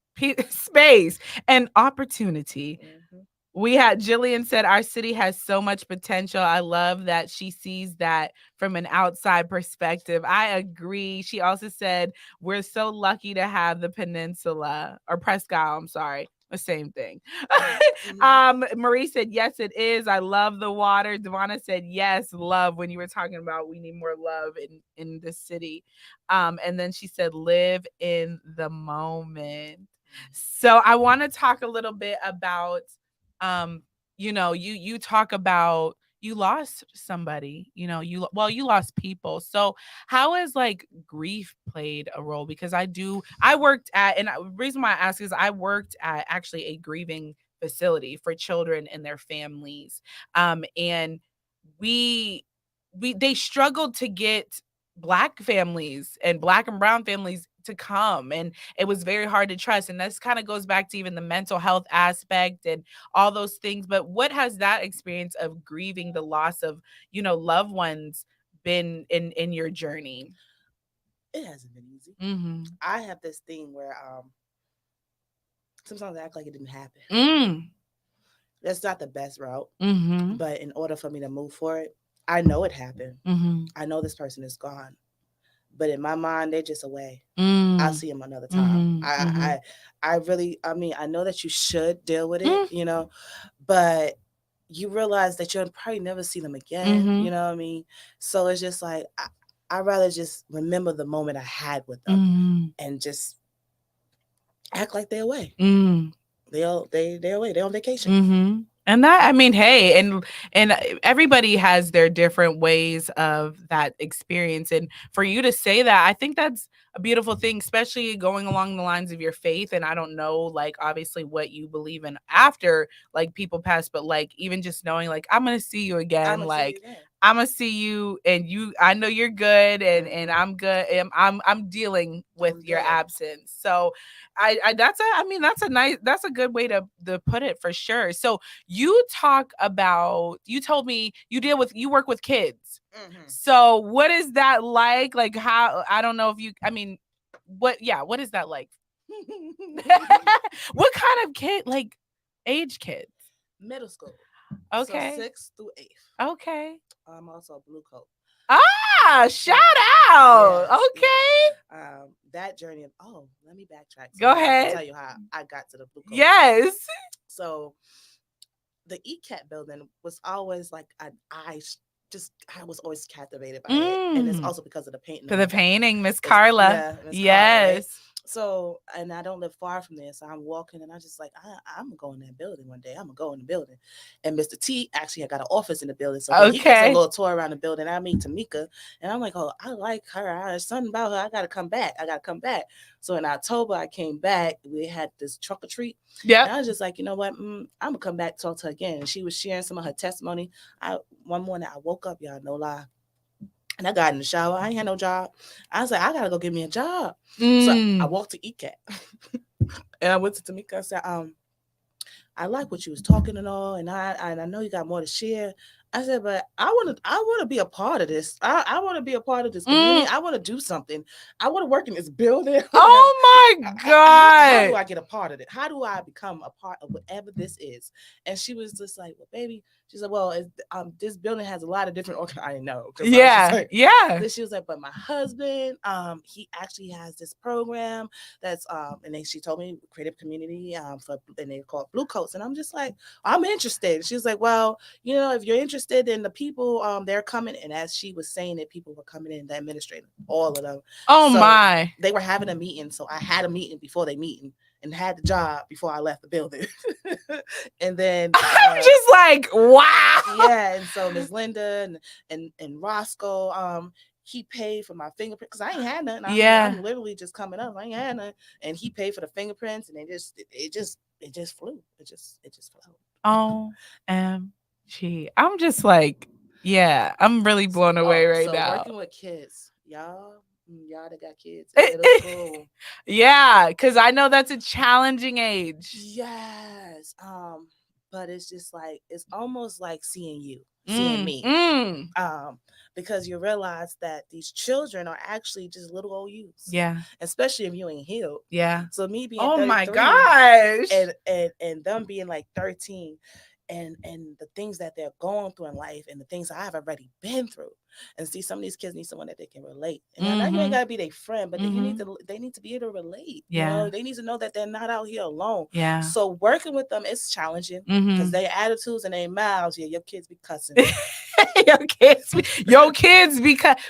Space and opportunity. Mm-hmm. We had Jillian said our city has so much potential. I love that she sees that from an outside perspective. I agree. She also said we're so lucky to have the peninsula, or Presque Isle, I'm sorry. The same thing. Mm-hmm. Marie said, yes, it is. I love the water. Devonna said, yes, love. When you were talking about we need more love in the city. And then she said, live in the moment. So I want to talk a little bit about, you talk about you lost somebody, you lost people. So how has like grief played a role? Because I worked at, and the reason why I ask is I worked at actually a grieving facility for children and their families. And they struggled to get Black families and Black and brown families to come, and it was very hard to trust. And this kind of goes back to even the mental health aspect and all those things. But what has that experience of grieving the loss of loved ones been in your journey? It hasn't been easy. Mm-hmm. I have this thing where sometimes I act like it didn't happen. That's not the best route. Mm-hmm. But in order for me to move forward, I know it happened. Mm-hmm. I know this person is gone. But in my mind, they're just away. I'll see them another time. Mm-hmm. I know that you should deal with it, but you realize that you'll probably never see them again. Mm-hmm. You know what I mean? So it's just like, I'd rather just remember the moment I had with them and just act like they're away. Mm. They're away. They're on vacation. Mm-hmm. And that, I mean, hey, and everybody has their different ways of that experience. And for you to say that, I think that's a beautiful thing, especially going along the lines of your faith. And I don't know, like, obviously what you believe in after like people pass, but like even just knowing like I'm gonna see you again, I'm gonna see you like again. I'm gonna see you and you I know you're good and Mm-hmm. I'm good and I'm dealing with I'm your dealing. absence. So I that's a I mean that's a good way to put it for sure. So you talk about you told me you work with kids. Mm-hmm. So what is that like? Like how I don't know if you I mean what is that like? What kind of kid like age kids? Middle school. So Okay. sixth through eighth. Okay. I'm also a blue coat. Ah, shout So out. yes, yes. Okay. That journey of let me backtrack so Go then I can ahead. tell you how I got to the blue coat. Yes. So the ECAT building was always like I was always captivated by it, and it's Mm. also because of the painting For on the the back. painting, Miss It's Carla. yeah, Miss Carla, right? Yes. So, and I don't live far from there, so I'm walking, and I just like I'm gonna go in that building one day. I'm gonna go in the building, and Mr. T actually had got an office in the building, so when he gives a Okay. little tour around the building, I meet Tamika, and I'm like, oh, I like her. There's something about her. I gotta come back. I gotta come back. So in October, I came back. We had this trunk or treat, and Yep. I was just like, you know what? I'm gonna come back talk to her again. And she was sharing some of her testimony. I One morning I woke up, y'all, no lie. And I got in the shower. I ain't had no job. I was like, I gotta go get me a job. So I Mm. walked to ECAT and I went to Tamika. I said, I like what you was talking and all, and I know you got more to share. I said, but I wanna be a part of this. I wanna be a part of this community. Mm. I wanna do something. I wanna work in this building. Oh my How do God. I get a part of it? How do I become a part of whatever this is? And she was just like, well, baby, she said, well, this building has a lot of different I didn't know because I was just Yeah. like, Yeah. then she was like, but my husband, he actually has this program that's and then she told me creative community for and they call it blue coats, and I'm just like, I'm interested. She was like, well, if you're interested in the people, they're coming, and as she was saying it, people were coming in, the administrator, all of them. Oh So my. they were having a meeting, so I had a meeting before they meeting and had the job before I left the building. And then I'm just like, wow. yeah, and so Miss Linda and Roscoe, he paid for my fingerprint because I ain't had nothing. Yeah. I'm literally just coming up. I ain't had nothing, and he paid for the fingerprints, and it just flew. It just flowed. OMG. I'm just like, yeah, I'm really blown away right So now. working with kids, y'all that got kids in middle school. Yeah, because I know that's a challenging age. Yes. But it's just like it's almost like seeing Mm, me. mm. Because you realize that these children are actually just little old youths, Yeah, especially if you ain't healed. yeah. So me being Oh my 33 gosh. and them being like 13 and the things that they're going through in life and the things I've already been through. And see, some of these kids need someone that they can relate. And I know you ain't Mm-hmm. gotta be their friend, but Mm-hmm. they need to be able to relate. Yeah, They need to know that they're not out here alone. yeah. So working with them is challenging because Mm-hmm. their attitudes and their mouths, yeah, your kids be cussing. Your kids because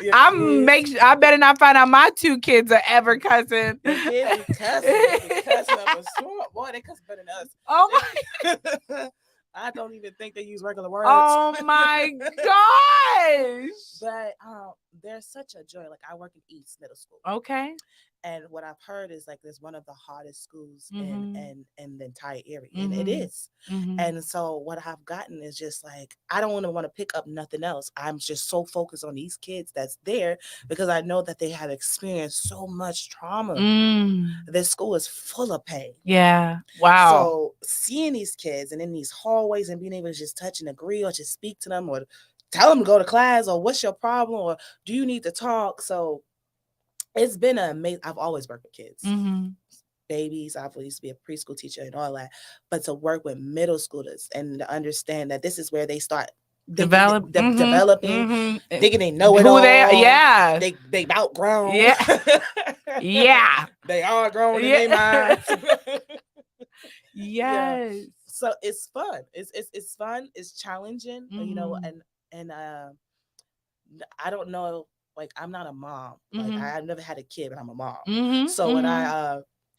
Your kids I better not find out my two kids are ever cussing. Your kids be cussing. They be cussing up a storm. Boy, they cuss better than us. Oh my! I don't even think they use regular words. Oh my gosh. But there's such a joy. Like I work in East Middle School. Okay. And what I've heard is like there's one of the hardest schools Mm-hmm. in the entire area. Mm-hmm. And it is. Mm-hmm. And so what I've gotten is just like I don't want to pick up nothing else. I'm just so focused on these kids that's there because I know that they have experienced so much trauma. This school is full of pain. Yeah. Wow. So seeing these kids and in these hallways and being able to just touch and agree or just speak to them or tell them to go to class or what's your problem or do you need to talk? So it's been amazing. I've always worked with kids, babies. I've used to be a preschool teacher and all that, but to work with middle schoolers and to understand that this is where they start developing, thinking they know it all. They are, yeah. They outgrown. Yeah. Yeah. They are grown in their minds. Yes. Yeah. So it's fun. It's fun. It's challenging, and I don't know. Like I'm not a mom. Like I've never had a kid, but I'm a mom. So when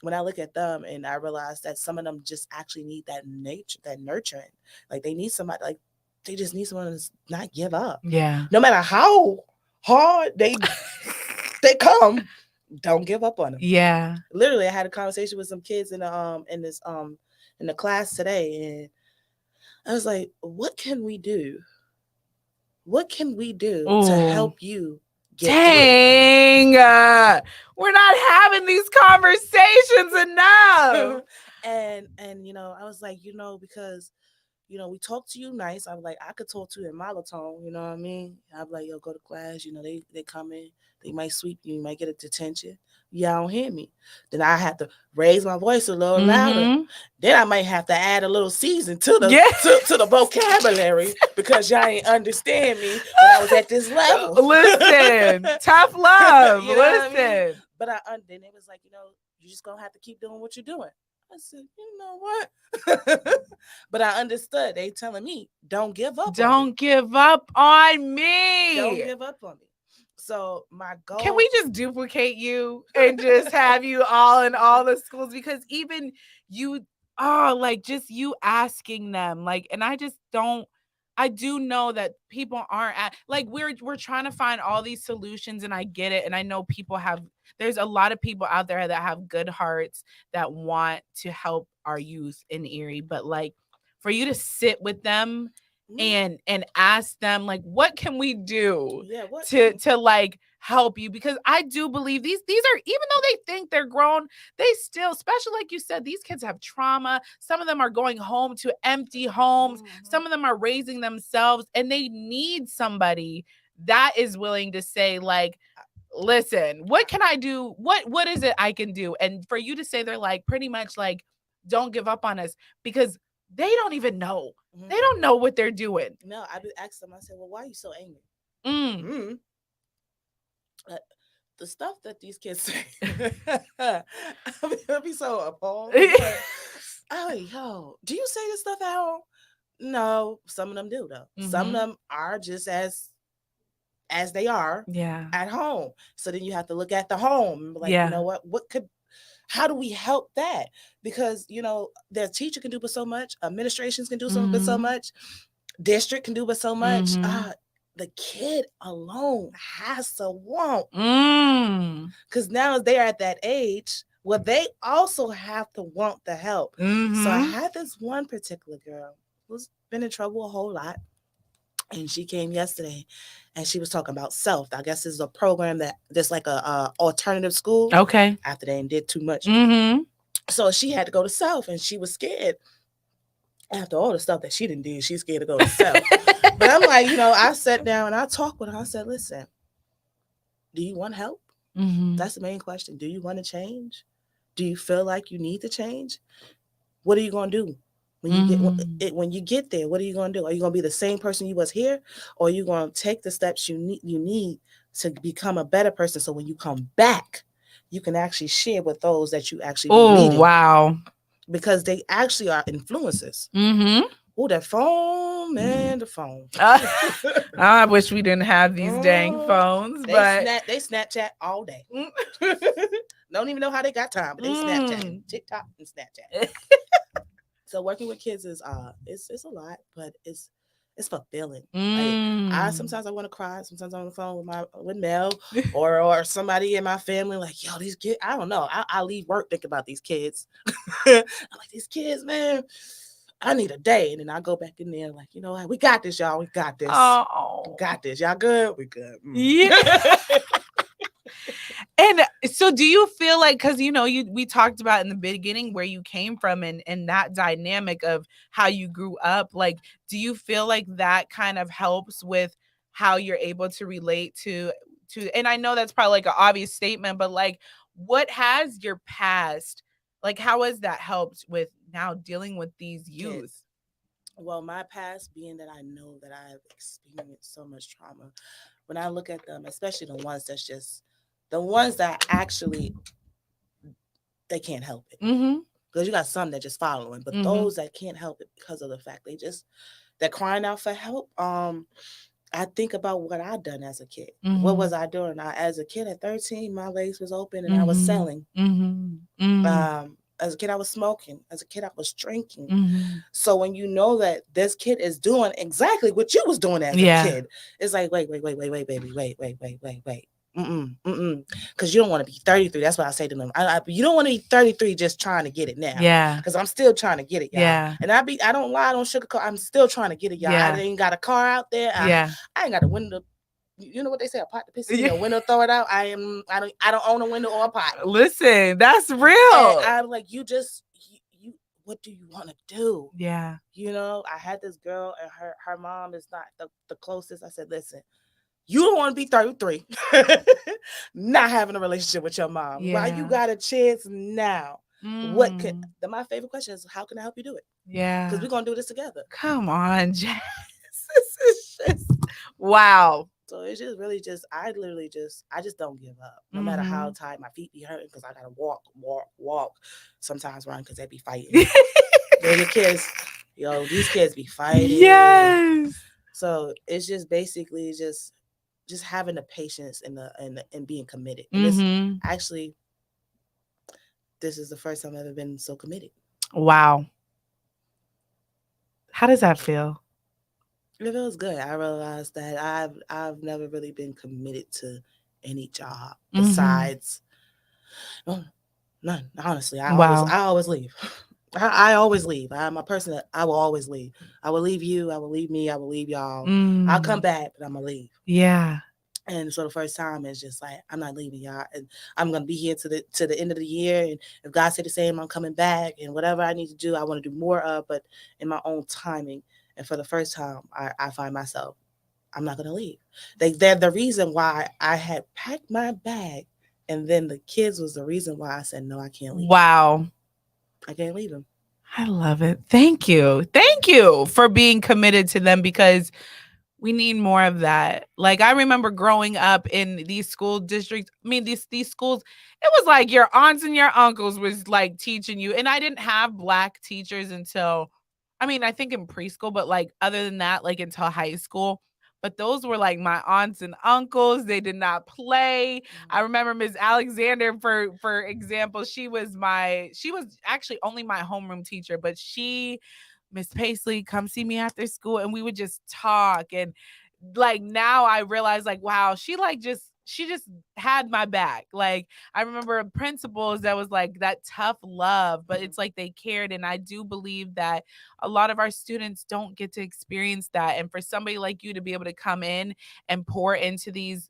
when I look at them and I realize that some of them just actually need that nurturing. Like they need somebody, like they just need someone to not give up. Yeah. No matter how hard they come, don't give up on them. Yeah. Literally, I had a conversation with some kids in the class today, and I was like, "What can we do? What can we do to Ooh. help you get through?" Dang. We're not having these conversations enough. And I was like, because we talk to you nice. I was like, I could talk to you in monotone, you know what I mean? I'd be like, yo, go to class, they come in, they might sweep you, you might get a detention. Y'all don't hear me. Then I have to raise my voice a little louder. Then I might have to add a little season to the vocabulary because y'all ain't understand me when I was at this level. Listen, tough love. You know what I mean? Listen. But then it was like, you just gonna have to keep doing what you're doing. I said, you know what? But I understood. They telling me, don't give up. Don't give up on me. Don't give up on me. So my goal. Can we just duplicate you and just have you all in all the schools? Because even you, like just you asking them, like, and I do know that people aren't like we're trying to find all these solutions, and I get it, and I know there's a lot of people out there that have good hearts that want to help our youth in Erie, but like for you to sit with them and ask them like, what can we do to like help you? Because I do believe these are, even though they think they're grown, they still, especially like you said, these kids have trauma. Some of them are going home to empty homes. Some of them are raising themselves, and they need somebody that is willing to say like, listen, what can I do? What is it I can do? And for you to say, they're like pretty much like, don't give up on us, because they don't even know. They don't know what they're doing. No, I asked them, I said, well, why are you so angry? The stuff that these kids say, I'll be so appalled. Oh, yo, do you say this stuff at home? No, some of them do though. Some of them are just as they are at home. So then you have to look at the home and be like, you know what how do we help that? Because, their teacher can do but so much, administrations can do but so much, district can do but so much. The kid alone has to want. Because now they're at that age where they also have to want the help. So I had this one particular girl who's been in trouble a whole lot. And she came yesterday and she was talking about self. I guess this is a program that's like a alternative school. Okay. After they did too much. So she had to go to self and she was scared. After all the stuff that she didn't do, she's scared to go to self. But I'm like, I sat down and I talked with her. I said, listen, do you want help? That's the main question. Do you want to change? Do you feel like you need to change? What are you going to do? When you get there, what are you going to do? Are you going to be the same person you was here? Or are you going to take the steps you need to become a better person, so when you come back, you can actually share with those that you actually need? Oh, wow. Because they actually are influencers. Oh, that phone, man, the phone. I wish we didn't have these dang phones. They Snapchat all day. Don't even know how they got time, but they Snapchat, TikTok, and Snapchat. So working with kids is it's a lot, but it's fulfilling. Like, sometimes I want to cry. Sometimes I'm on the phone with Mel or somebody in my family. Like, yo, these kids. I don't know. I leave work thinking about these kids. I'm like, these kids, man. I need a day, and then I go back in there like, you know what? We got this, y'all. We got this. Oh, we got this. Y'all good? We good. Yeah. And so do you feel like, because we talked about in the beginning where you came from and that dynamic of how you grew up, like, do you feel like that kind of helps with how you're able to relate to and I know that's probably like an obvious statement, but like, what has your past, like, how has that helped with now dealing with these youth? Kids. Well, my past, being that I know that I've experienced so much trauma, when I look at them, especially the ones that actually, they can't help it. Because you got some that just following, but those that can't help it because of the fact they're crying out for help. I think about what I done as a kid. What Mm-hmm. was I doing? As a kid at 13, my legs was open and I was Mm-hmm. selling. Mm-hmm. Mm-hmm. As a kid, I was smoking. As a kid, I was drinking. Mm-hmm. So when you know that this kid is doing exactly what you was doing as a Yeah. kid, it's like, wait, baby, wait. Because you don't want to be 33. That's what I say to them. You don't want to be 33 just trying to get it now. Yeah. Because I'm still trying to get it, y'all. Yeah. And I don't lie, I don't sugarcoat. I'm still trying to get it, y'all. I Yeah. ain't got a car out there. Yeah. I ain't got a window. You know what they say? A pot to piss in, Yeah. a window throw it out. I don't own a window or a pot. Listen, that's And real. I'm like, you what do you want to do? Yeah. You know, I had this girl and her mom is not the closest. I said, listen, you don't want to be 33, not having a relationship with your mom. Yeah. While you got a chance now, Mm. my favorite question is, how can I help you do it? Yeah. Because we're going to do this together. Come on, Jazz. This is just wow. So it's just really I just don't give up. No matter Mm-hmm. how tired my feet be hurting, because I got to walk. Sometimes run because they be fighting. The kids, these kids be fighting. Yes. So it's just basically just having the patience and being committed. And Mm-hmm. this is the first time I've ever been so committed. Wow. How does that feel? It feels good. I realized that I've never really been committed to any job besides none. Honestly, Wow. I always leave. I always leave. I'm a person that I will always leave. I will leave you. I will leave me. I will leave y'all. I'll come back, but I'm gonna leave. Yeah. And so the first time it's just like, I'm not leaving y'all, and I'm gonna be here to the end of the year. And if God said the same, I'm coming back. And whatever I need to do, I want to do more of, but in my own timing. And for the first time, I find myself, I'm not gonna leave. They're the reason why I had packed my bag, and then the kids was the reason why I said no, I can't leave. Wow. I can't leave them. I love it. Thank you. Thank you for being committed to them, because we need more of that. Like, I remember growing up in these school districts. I mean, these schools, it was like your aunts and your uncles was like teaching you. And I didn't have Black teachers until, I mean, I think in preschool, but like other than that, like until high school. But those were like my aunts and uncles. They did not play. I remember Ms. Alexander, for example, she was actually only my homeroom teacher, but Miss Paisley, come see me after school, and we would just talk. And like now I realize, like, wow, she just had my back. Like, I remember principals that was like that tough love, but it's like they cared. And I do believe that a lot of our students don't get to experience that. And for somebody like you to be able to come in and pour into these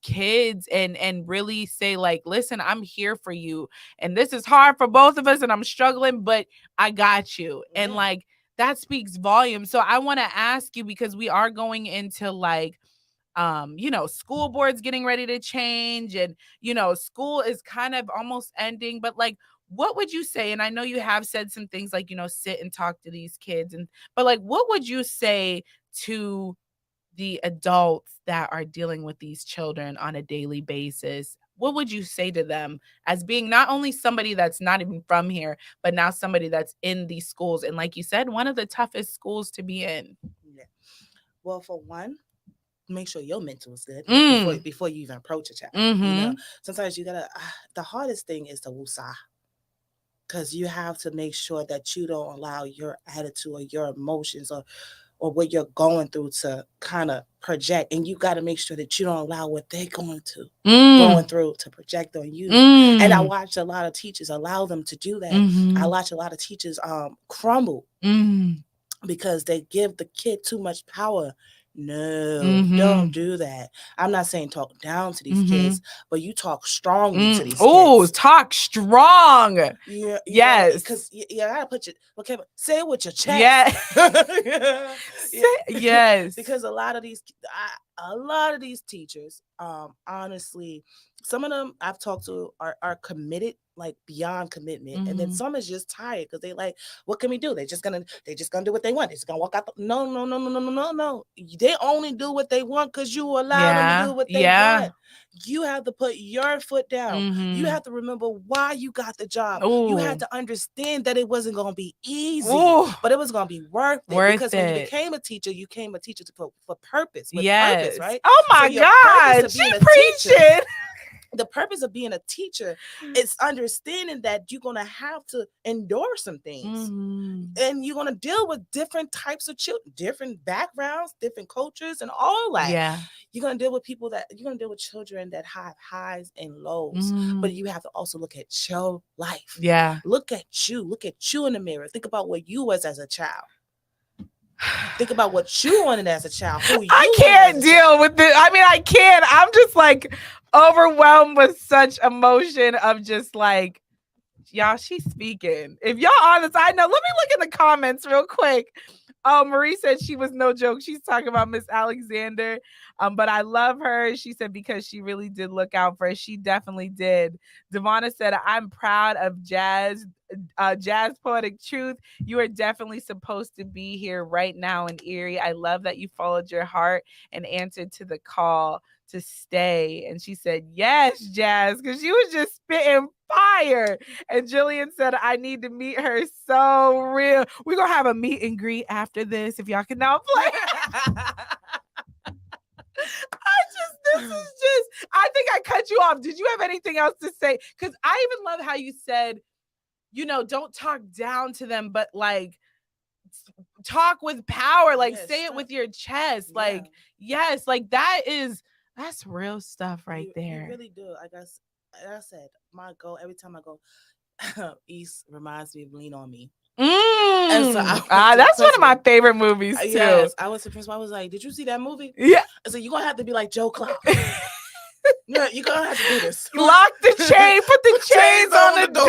kids and really say, like, listen, I'm here for you, and this is hard for both of us, and I'm struggling, but I got you. And like, that speaks volumes. So I want to ask you, because we are going into like school boards getting ready to change, and school is kind of almost ending, but like, what would you say? And I know you have said some things like, sit and talk to these kids, but like, what would you say to the adults that are dealing with these children on a daily basis? What would you say to them, as being not only somebody that's not even from here, but now somebody that's in these schools? And like you said, one of the toughest schools to be in. Yeah. Well, for one, make sure your mental is good before you even approach a child. Mm-hmm. Sometimes you gotta. The hardest thing is to woosah, because you have to make sure that you don't allow your attitude or your emotions or what you're going through to kind of project, and you got to make sure that you don't allow what they're going through to project on you. And I watch a lot of teachers allow them to do that. Mm-hmm. I watch a lot of teachers crumble because they give the kid too much power. No, don't do that. I'm not saying talk down to these kids, but you talk strongly to these kids. Oh, talk strong. Yeah, yes. Because you gotta put your say it with your chest. Yeah. Yes. Because a lot of these teachers, honestly, some of them I've talked to are committed like beyond commitment, and then some is just tired because they like, what can we do? They just gonna do what they want. They're just gonna walk out. No. They only do what they want because you allow them to do what they want. You have to put your foot down. You have to remember why you got the job. You had to understand that it wasn't gonna be easy, but it was gonna be worth it. Because when you became a teacher, you became a teacher for purpose. With purpose, right? Oh my God, she preaching. The purpose of being a teacher is understanding that you're going to have to endure some things, and you're going to deal with different types of children, different backgrounds, different cultures, and all that. You're going to deal with children that have highs and lows, but you have to also look at your life. Look at you in the mirror. Think about what you was as a child. Think about what you wanted as a child. I can't deal with this. I mean, I can't. I'm just like overwhelmed with such emotion of just like, y'all, she's speaking. If y'all on the side, now let me look in the comments real quick. Marie said she was no joke. She's talking about Miss Alexander. But I love her. She said because she really did look out for us. She definitely did. Devonna said, I'm proud of Jazzpoetictruth. You are definitely supposed to be here right now in Erie. I love that you followed your heart and answered to the call to stay. And she said, yes, Jazz, because she was just spitting fire. And Jillian said, I need to meet her. So real. We're going to have a meet and greet after this, if y'all can now play. I think I cut you off. Did you have anything else to say? Because I even love how you said, don't talk down to them, but like talk with power, like say it with your chest. Like, yes, like that's real stuff right there. You really do. Like I said, my goal every time I go East reminds me of Lean on Me. And so that's one of my favorite movies too. Yes, I went to Princeton. I was like, did you see that movie? Yeah. I said, you're gonna have to be like Joe Clark. No, you're gonna have to do this. Lock the chain, put the chains on the door.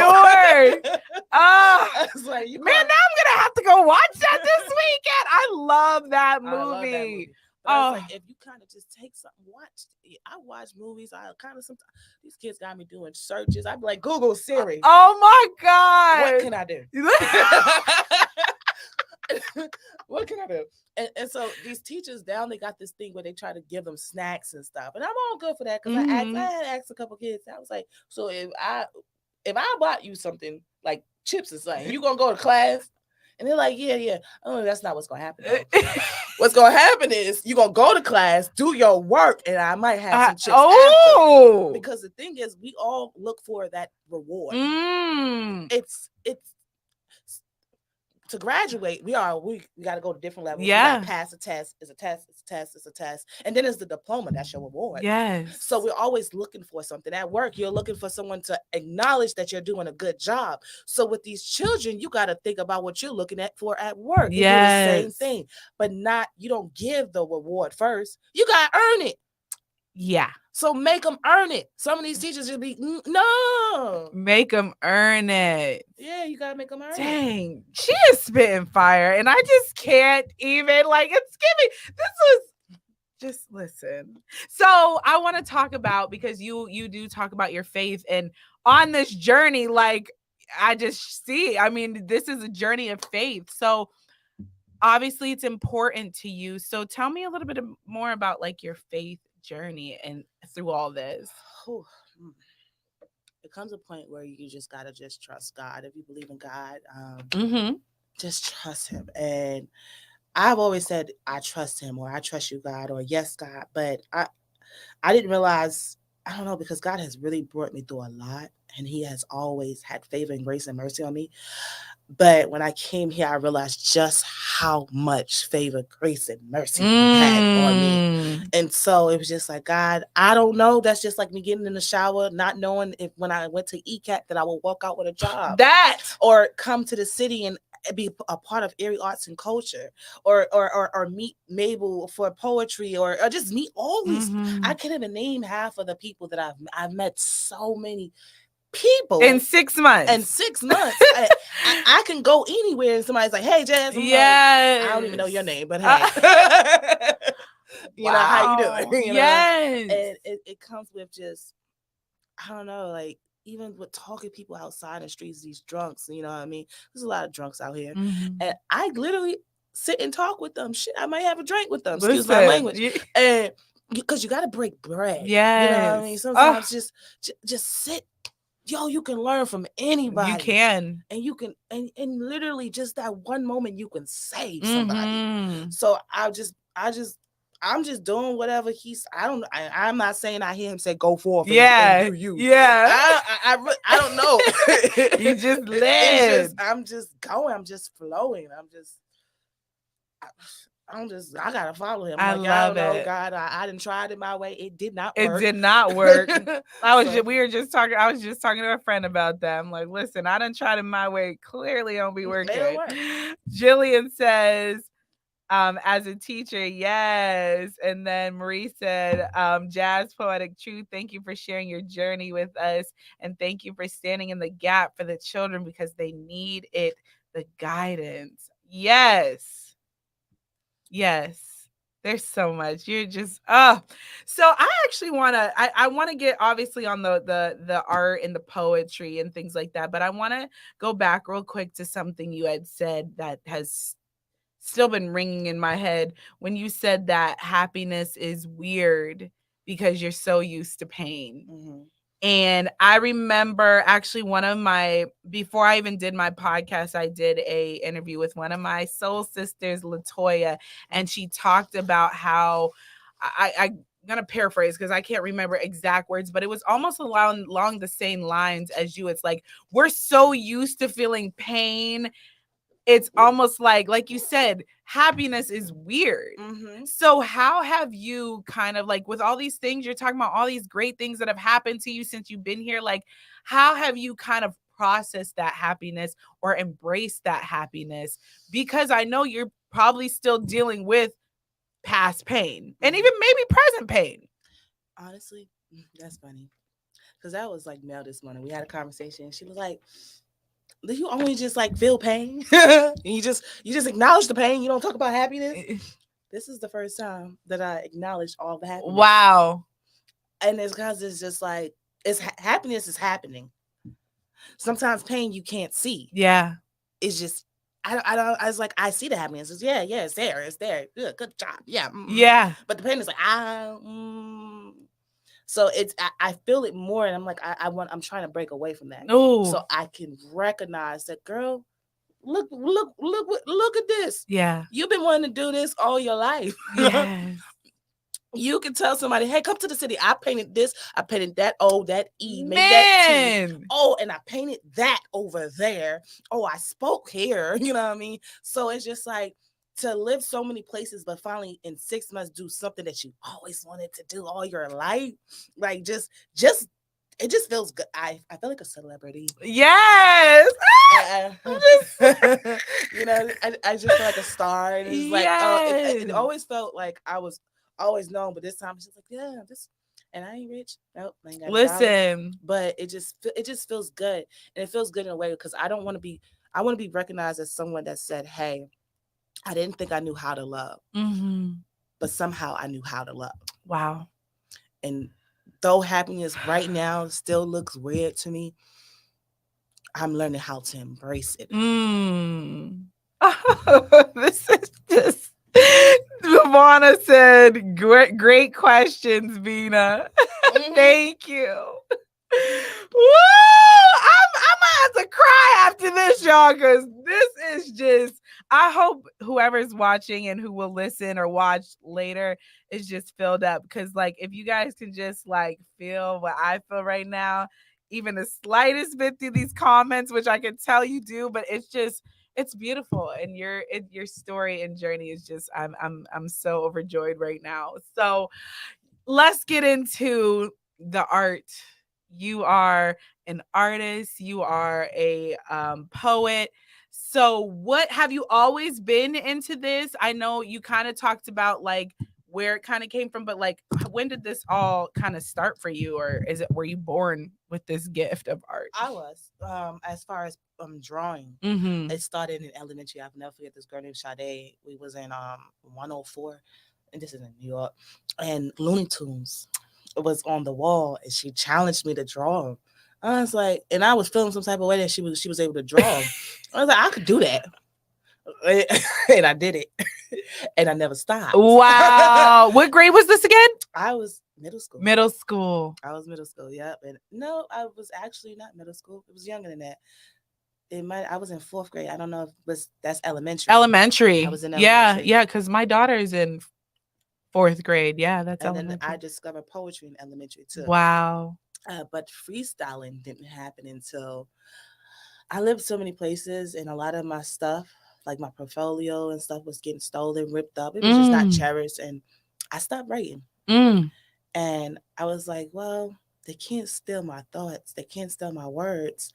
I was like, man, now I'm gonna have to go watch that this weekend. I love that movie. I was like, if you kind of just take something, I watch movies. I kind of sometimes these kids got me doing searches. I'd be like, Google Siri. Oh my God. What can I do? What can I do? And so these teachers down, they got this thing where they try to give them snacks and stuff. And I'm all good for that because I had asked a couple kids. I was like, so if I bought you something like chips or something, you gonna go to class? And they're like, yeah. Oh, that's not what's gonna happen. What's gonna happen is you're gonna go to class, do your work, and I might have some chips after. Because the thing is, we all look for that reward. It's to graduate, we got to go to different levels. Yeah. You got to pass a test. It's a test. And then it's the diploma. That's your reward. Yes. So we're always looking for something. At work, you're looking for someone to acknowledge that you're doing a good job. So with these children, you got to think about what you're looking at for at work. You do the same thing. But you don't give the reward first. You got to earn it. Yeah. So make them earn it. Some of these teachers will be, no. Make them earn it. Yeah, you got to make them earn it. Dang. She is spitting fire. And I just can't even, like, it's giving. This was, just listen. So I want to talk about, because you do talk about your faith. And on this journey, like, I just see, I mean, this is a journey of faith. So obviously it's important to you. So tell me a little bit more about, like, your faith journey and through all this. It comes a point where you just gotta just trust God. If you believe in God, just trust him. And I've always said I trust him, or I trust you, God, or yes, God. But I didn't realize, I don't know, because God has really brought me through a lot, and he has always had favor and grace and mercy on me. But when I came here, I realized just how much favor, grace, and mercy he had on me. And so it was just like, God, I don't know. That's just like me getting in the shower, not knowing if when I went to ECAT that I would walk out with a job. Or come to the city and be a part of Erie Arts and Culture, or meet Mabel for poetry, or just meet all these. I can't even name half of the people that I've met. So many people in 6 months. I can go anywhere and somebody's like, hey, Jazz. I'm like, I don't even know your name, but hey. You know, how you doing? You know? And it comes with just, I don't know, like, even with talking people outside in the streets, these drunks, you know what I mean? There's a lot of drunks out here. Mhm. And I literally sit and talk with them. Shit, I might have a drink with them. Excuse my Listen, language. And because you got to break bread. You know what I mean? yes. Oh, Sometimes just sit. Yo, you can learn from you anybody. can. And you can and literally just that one moment you can save somebody. Mhm. So I'm just doing whatever he's. I'm not saying I hear him say go forth and Yeah. do you. Yeah. I don't know. You just It's just live. I'm just going. I'm just flowing. I gotta follow him. I Like, I love don't know, it. God. I didn't try it my way. It did not It work. did not work. So We were just talking. I was just talking to a friend about that. I'm like, listen, I done tried it my way. Clearly, don't be they don't working. work. Jillian says, as a teacher, yes. And then Marie said, Jazz Poetic Truth, thank you for sharing your journey with us. And thank you for standing in the gap for the children because they need it, the guidance. Yes. Yes. There's so much. You're just so I actually I want to get obviously on the art and the poetry and things like that, but I want to go back real quick to something you had said that has still been ringing in my head when you said that happiness is weird because you're so used to pain. Mm-hmm. And I remember actually before I even did my podcast, I did a interview with one of my soul sisters, Latoya, and she talked about how I'm gonna paraphrase because I can't remember exact words, but it was almost along the same lines as you. It's like we're so used to feeling pain, it's almost like you said, happiness is weird. Mm-hmm. So how have you kind of like with all these things you're talking about, all these great things that have happened to you since you've been here, like how have you kind of processed that happiness or embraced that happiness? Because I know you're probably still dealing with past pain and even maybe present pain. Honestly, that's funny. Because that was like Mel this morning. We had a conversation. She was like, do you only just like feel pain? And you just acknowledge the pain. You don't talk about happiness. This is the first time that I acknowledged all the happiness. Wow. And it's because it's just like happiness is happening. Sometimes pain you can't see. Yeah. It's just I don't. I was like, I see the happiness. It's, yeah, it's there. It's there. Good job. Yeah. Yeah. But the pain is like So I feel it more, and I'm like I'm trying to break away from that. Ooh. So I can recognize that, girl. Look at this. Yeah. You've been wanting to do this all your life. Yes. You can tell somebody, hey, come to the city. I painted this. I painted that. Oh, that E made that T. Oh, and I painted that over there. Oh, I spoke here. You know what I mean? So it's just like to live so many places, but finally in 6 months do something that you always wanted to do all your life. Like just it just feels good. I feel like a celebrity. Yes. You know, I just feel like a star. And it's like, it always felt like I was always known, but this time it's just like, yeah, this, and I ain't rich. Nope, I ain't got Listen, but it just feels good, and it feels good in a way because I want to be recognized as someone that said, hey, I didn't think I knew how to love, but somehow I knew how to love. Wow. And though happiness right now still looks weird to me, I'm learning how to embrace it. This is just Ivana said, great questions, Vina. Thank you. Woo! I'm gonna have to cry after this, y'all, because this is just, I hope whoever's watching and who will listen or watch later is just filled up. Because like if you guys can just like feel what I feel right now, even the slightest bit through these comments, which I can tell you do, but it's beautiful, and your story and journey is just I'm so overjoyed right now. So let's get into the art. You are an artist, you are a poet. So what have you always been into this? I know you kind of talked about like where it kind of came from, but like when did this all kind of start for you, or were you born with this gift of art? I was as far as drawing. It started in elementary. I'll never forget this girl named Sade. We was in 104, and this is in New York, and Looney Tunes was on the wall, and she challenged me to draw. I was like, and I was feeling some type of way that she was able to draw. I was like, I could do that. And I did it. And I never stopped. Wow. What grade was this again? I was middle school. Middle school. I was middle school, yep. And no, I was actually not middle school. It was younger than that. I was in fourth grade. I don't know if that's elementary. Elementary. I was in Yeah, elementary. yeah, because my daughter's in fourth grade. Yeah, that's And then elementary. I discovered poetry in elementary too. Wow. But freestyling didn't happen until I lived so many places, and a lot of my stuff, like my portfolio and stuff, was getting stolen, ripped up. It was just not cherished, and I stopped writing. And I was like, well, they can't steal my thoughts. They can't steal my words.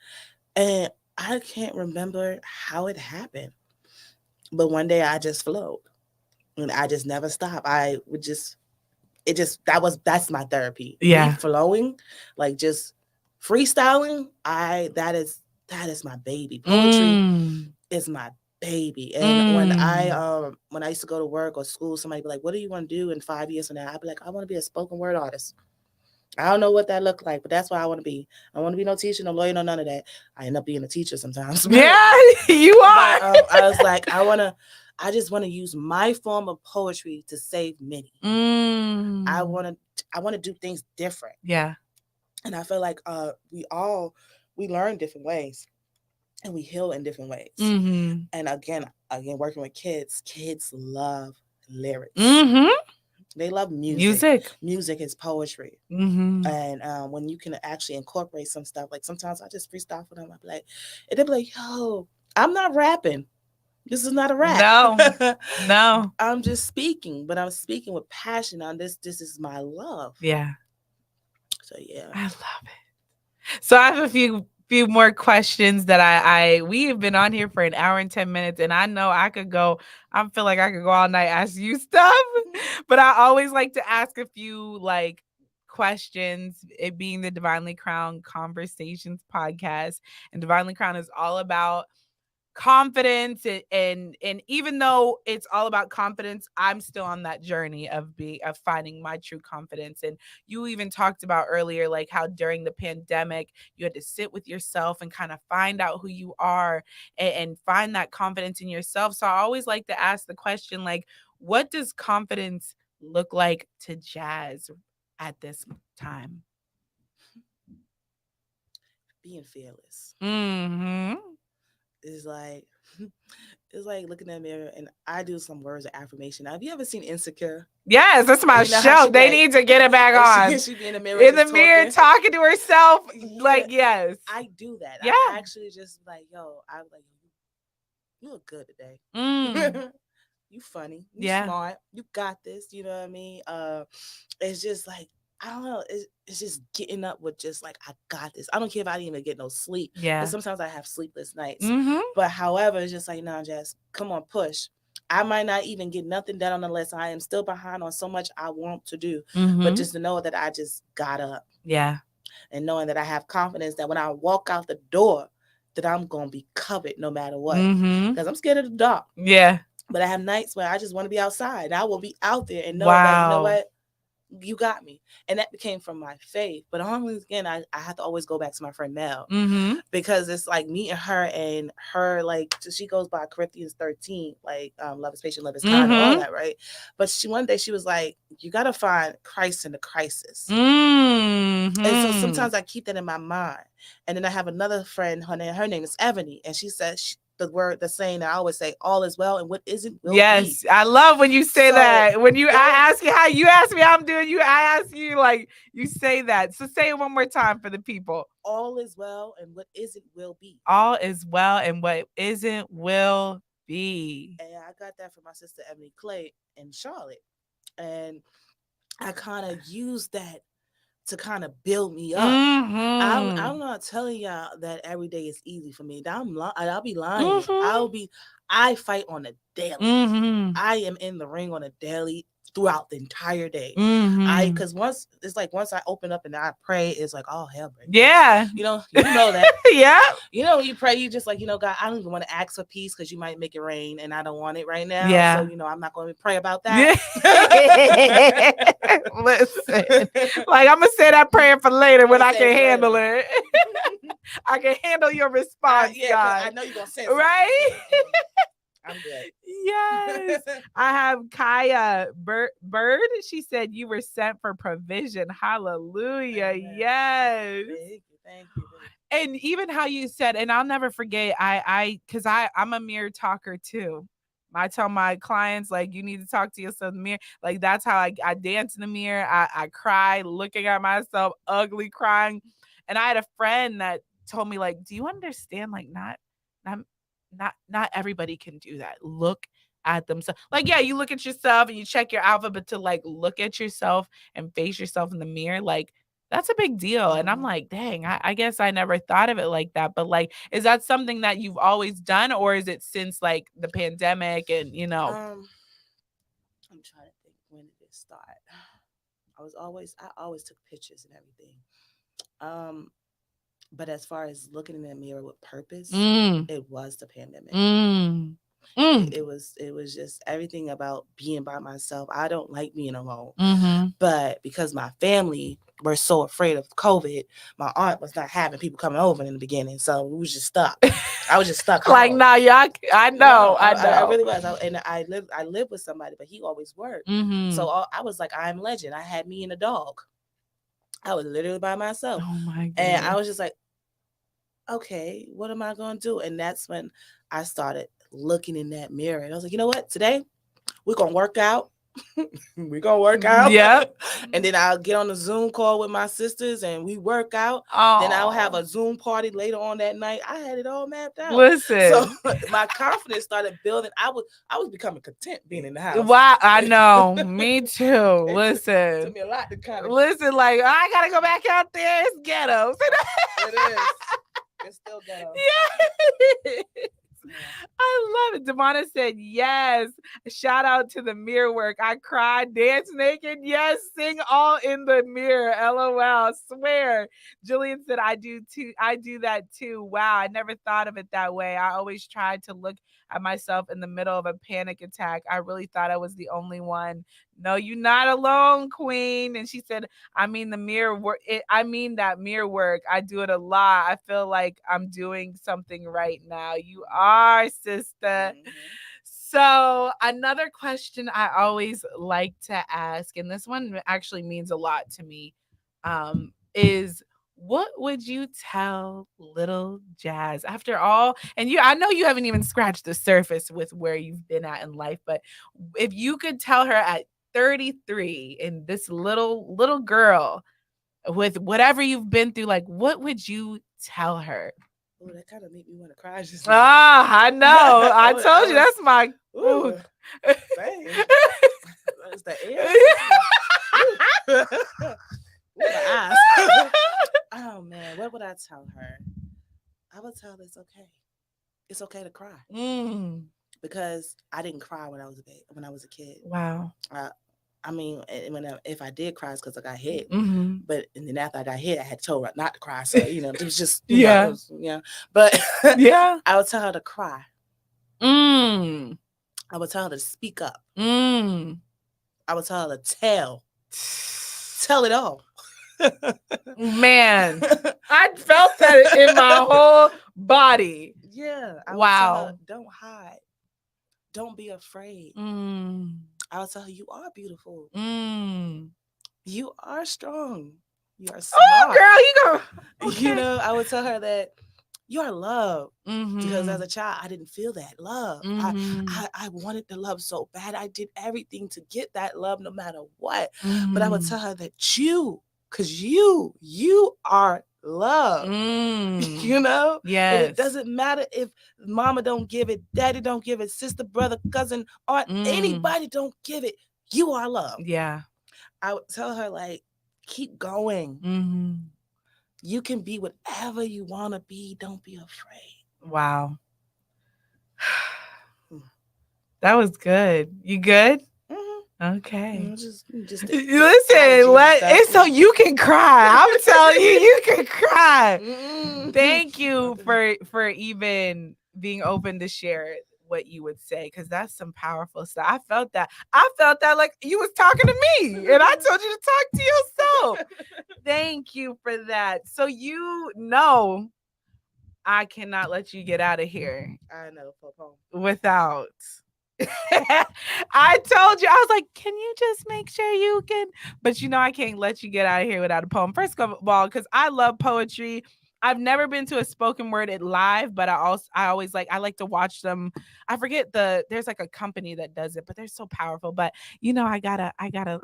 And I can't remember how it happened. But one day I just flowed, and I just never stopped. I would just, that's my therapy. Yeah. Me flowing, like just freestyling. That is my baby. Poetry is my baby. And when I used to go to work or school, somebody be like, what do you want to do in 5 years from now? I'd be like, I want to be a spoken word artist. I don't know what that looked like, but that's what I want to be. I want to be no teacher, no lawyer, no none of that. I end up being a teacher sometimes. Yeah, you are. But, I was like, I just want to use my form of poetry to save many. I want to do things different. Yeah. And I feel like we learn different ways, and we heal in different ways. And again, working with kids love lyrics. They love music. Music is poetry. And when you can actually incorporate some stuff, like sometimes I just freestyle for them. I'd be like, and they'd be like, yo, I'm not rapping. This is not a rap. No. I'm just speaking, but I'm speaking with passion on this. This is my love. Yeah. So yeah. I love it. So I have a few more questions that we've been on here for an hour and 10 minutes, and I know I feel like I could go all night ask you stuff, but I always like to ask a few like questions, it being the Divinely Crowned Conversations podcast. And Divinely Crowned is all about confidence, and even though it's all about confidence, I'm still on that journey of finding my true confidence. And you even talked about earlier like how during the pandemic you had to sit with yourself and kind of find out who you are, and find that confidence in yourself. So I always like to ask the question, like, what does confidence look like to Jazz at this time? Being fearless. Mm-hmm. It's like looking in the mirror, and I do some words of affirmation. Have you ever seen Insecure? Yes, that's my show. They need to get it back on. She be in the mirror, talking to herself. Like, yes, I do that. Yeah. I actually just like, yo, I like, you look good today. You funny. You smart. You got this. You know what I mean? It's just like, I don't know. It's just getting up with just like, I got this. I don't care if I didn't even get no sleep. Yeah. Because sometimes I have sleepless nights. But however, it's just like, nah, Jess, come on, push. I might not even get nothing done on the list. I am still behind on so much I want to do. But just to know that I just got up. Yeah. And knowing that I have confidence that when I walk out the door, that I'm going to be covered no matter what. Because I'm scared of the dark. Yeah. But I have nights where I just want to be outside. And I will be out there and know that, you know what? You got me. And that came from my faith. But always, again, I have to always go back to my friend Mel. Because it's like meeting her, like, she goes by Corinthians 13, like, love is patient, love is kind, and all that, right? But one day she was like, you got to find Christ in the crisis. And so sometimes I keep that in my mind. And then I have another friend, her name is Ebony, and she says, the saying that I always say, all is well, and what isn't will be. Yes, I love when you say that. When I ask you how you ask me how I'm doing, I ask you like you say that. So say it one more time for the people. All is well, and what isn't will be. All is well, and what isn't will be. And I got that from my sister Ebony Clay in Charlotte, and I kind of used that to kind of build me up. I'm not telling y'all that every day is easy for me. I'll be lying. I fight on a daily. I am in the ring on a daily. throughout the entire day. Because once I open up and I pray, it's like, oh, hell break loose. Yeah. You know that. Yeah. When you pray, you just like, God, I don't even want to ask for peace because you might make it rain and I don't want it right now. Yeah. So, I'm not going to pray about that. Listen, like I'm going to say that prayer for later when I can handle it. I can handle your response, God. I know you're going to say something. Right? I'm good. Yes. I have Kaya Bird. She said you were sent for provision. Hallelujah. Amen. Yes. Thank you. And even how you said, and I'll never forget, because I'm a mirror talker too. I tell my clients, like, you need to talk to yourself in the mirror. Like, that's how I dance in the mirror. I cry looking at myself, ugly crying. And I had a friend that told me, like, do you understand? Like, not everybody can do that. Look at themselves. Like, yeah, you look at yourself and you check your outfit, but to like look at yourself and face yourself in the mirror, like, that's a big deal. And I'm like, dang, I guess I never thought of it like that. But like, is that something that you've always done, or is it since like the pandemic and I'm trying to think, when did it start? I always took pictures and everything. But as far as looking in the mirror with purpose, it was the pandemic. It was just everything about being by myself. I don't like being alone. But because my family were so afraid of COVID, my aunt was not having people coming over in the beginning, so we was just stuck. I was just stuck. Like, nah, y'all. I know. I really was. I lived with somebody, but he always worked. So I was like, I'm legend. I had me and a dog. I was literally by myself. Oh my God. And I was just like, okay, what am I going to do? And that's when I started looking in that mirror. And I was like, you know what? Today, we're going to work out. We're going to work out. Yep. And then I'll get on a Zoom call with my sisters and we work out. Oh. Then I'll have a Zoom party later on that night. I had it all mapped out. Listen. So my confidence started building. I was becoming content being in the house. Wow, I know. Me too. Listen. It took me a lot to kind of listen, like, I got to go back out there. It's ghetto. It is. It's still ghetto. Yeah. I love it. Devonna said, yes. Shout out to the mirror work. I cried, dance naked. Yes, sing all in the mirror. LOL. Swear. Jillian said, I do too. I do that too. Wow. I never thought of it that way. I always tried to look at myself in the middle of a panic attack. I really thought I was the only one. No, you're not alone, queen. And she said, I mean, the mirror work. I mean, that mirror work. I do it a lot. I feel like I'm doing something right now. You are, sister. So another question I always like to ask, and this one actually means a lot to me, is what would you tell little Jazz after all? And I know you haven't even scratched the surface with where you've been at in life, but if you could tell her at 33 and this little girl with whatever you've been through, like, what would you tell her? Oh, that kind of made me want to cry. Just I know. I told you that's my. Ooh. That's the air. My eyes. Oh man, what would I tell her? I would tell her it's okay. It's okay to cry. Because I didn't cry when I was a kid. Wow. I mean, if I did cry, it's because I got hit. But and then after I got hit, I had told her not to cry. So it was just But yeah, I would tell her to cry. I would tell her to speak up. I would tell her to tell it all. Man, I felt that in my whole body. Yeah. I wow. Would tell her, don't hide. Don't be afraid. I would tell her, you are beautiful. You are strong. You are smart. Oh, girl, you go. Okay. I would tell her that you are loved. Because as a child, I didn't feel that love. I wanted the love so bad. I did everything to get that love no matter what. But I would tell her that because you are loved. Yes. And it doesn't matter if mama don't give it, daddy don't give it, sister, brother, cousin, aunt, anybody don't give it. You are loved. Yeah. I would tell her, like, keep going. You can be whatever you want to be. Don't be afraid. Wow. That was good. You good? Okay. Just Listen, it's so you can cry. I'm telling you can cry. Thank you for even being open to share what you would say, because that's some powerful stuff. I felt that. I felt that like you was talking to me, and I told you to talk to yourself. Thank you for that. So I cannot let you get out of here. I know, Popo. Without. I told you, I was like, can you just make sure you can? But I can't let you get out of here without a poem. First of all, because I love poetry. I've never been to a spoken word at live, but I always I like to watch them. I forget there's like a company that does it, but they're so powerful. But I gotta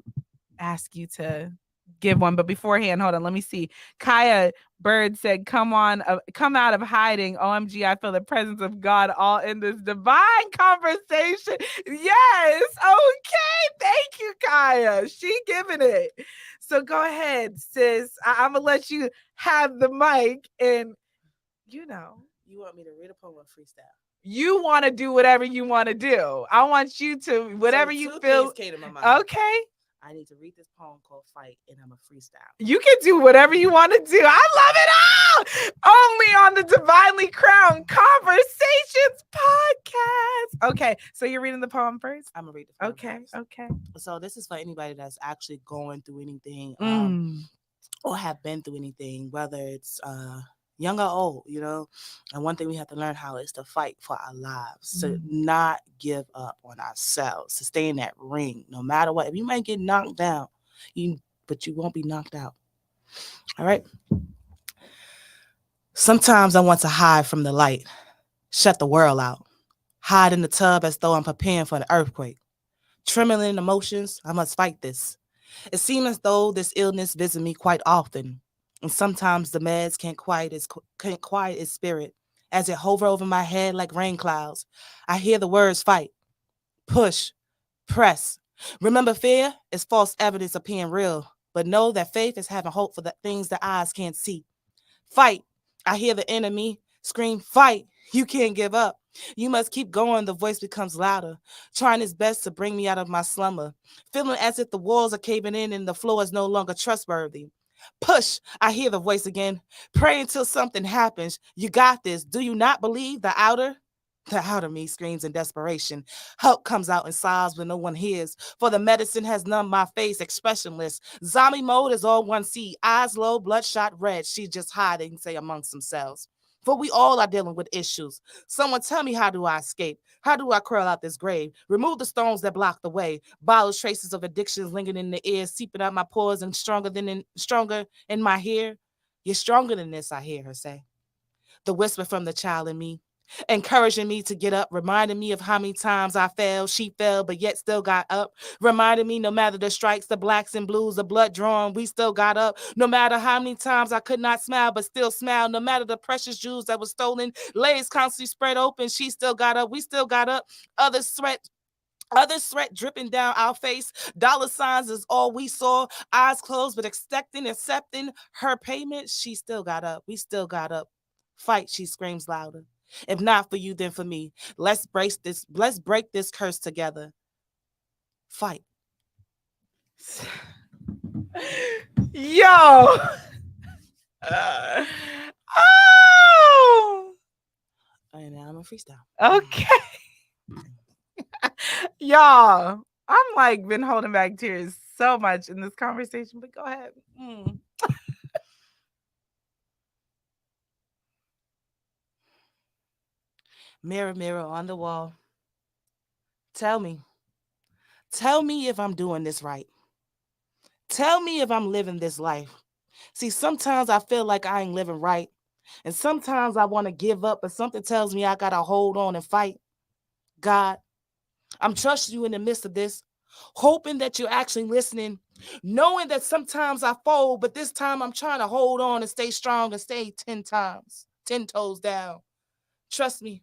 ask you to give one. But beforehand, hold on, let me see. Kaya Bird said, come out of hiding. OMG, I feel the presence of God all in this divine conversation. Yes. Okay. Thank you, Kaya. She giving it. So go ahead, sis. I'm gonna let you have the mic, and You want me to read a poem or freestyle? you want to do whatever you want to do. I want you to whatever you feel. Came to my mind. Okay. I need to read this poem called Fight, and I'm a freestyle. You can do whatever you want to do. I love it all. Only on the Divinely Crown'd Conversations podcast. Okay, so you're reading the poem first? I'm going to read the poem first. Okay. So this is for anybody that's actually going through anything or have been through anything, whether it's young or old, And one thing we have to learn how is to fight for our lives, to not give up on ourselves, to stay in that ring, no matter what. If you might get knocked down, but you won't be knocked out. All right? Sometimes I want to hide from the light, shut the world out, hide in the tub as though I'm preparing for an earthquake. Trembling emotions, I must fight this. It seems as though this illness visits me quite often, and sometimes the meds can't quiet its spirit. As it hover over my head like rain clouds, I hear the words fight, push, press. Remember, fear is false evidence appearing real, but know that faith is having hope for the things that eyes can't see. Fight. I hear the enemy scream, fight. You can't give up. You must keep going. The voice becomes louder, trying its best to bring me out of my slumber, feeling as if the walls are caving in and the floor is no longer trustworthy. Push. I hear the voice again. Pray until something happens. You got this. Do you not believe the outer? The outer me screams in desperation. Help comes out in sighs when no one hears. For the medicine has numbed my face, expressionless. Zombie mode is all one see. Eyes low, bloodshot red. She's just hiding, say amongst themselves. For we all are dealing with issues. Someone tell me, how do I escape? How do I crawl out this grave? Remove the stones that block the way. Bottle traces of addictions lingering in the air, seeping out my pores and stronger in my hair. You're stronger than this, I hear her say. The whisper from the child in me, encouraging me to get up, reminding me of how many times I fell. She fell, but yet still got up. Reminding me no matter the strikes, the blacks and blues, the blood drawn, we still got up. No matter how many times I could not smile, but still smile. No matter the precious jewels that were stolen, legs constantly spread open, she still got up. We still got up. Other sweat dripping down our face. Dollar signs is all we saw. Eyes closed, but accepting her payment. She still got up. We still got up. Fight, she screams louder. If not for you, then for me. Let's break this curse together. Fight. Yo. Oh. And now I'm a freestyle. Okay. Y'all, I'm like been holding back tears so much in this conversation, but go ahead. Mirror, mirror on the wall. Tell me if I'm doing this right. Tell me if I'm living this life. See, sometimes I feel like I ain't living right. And sometimes I want to give up, but something tells me I got to hold on and fight. God, I'm trusting you in the midst of this, hoping that you're actually listening, knowing that sometimes I fold, but this time I'm trying to hold on and stay strong and stay 10 toes down. Trust me.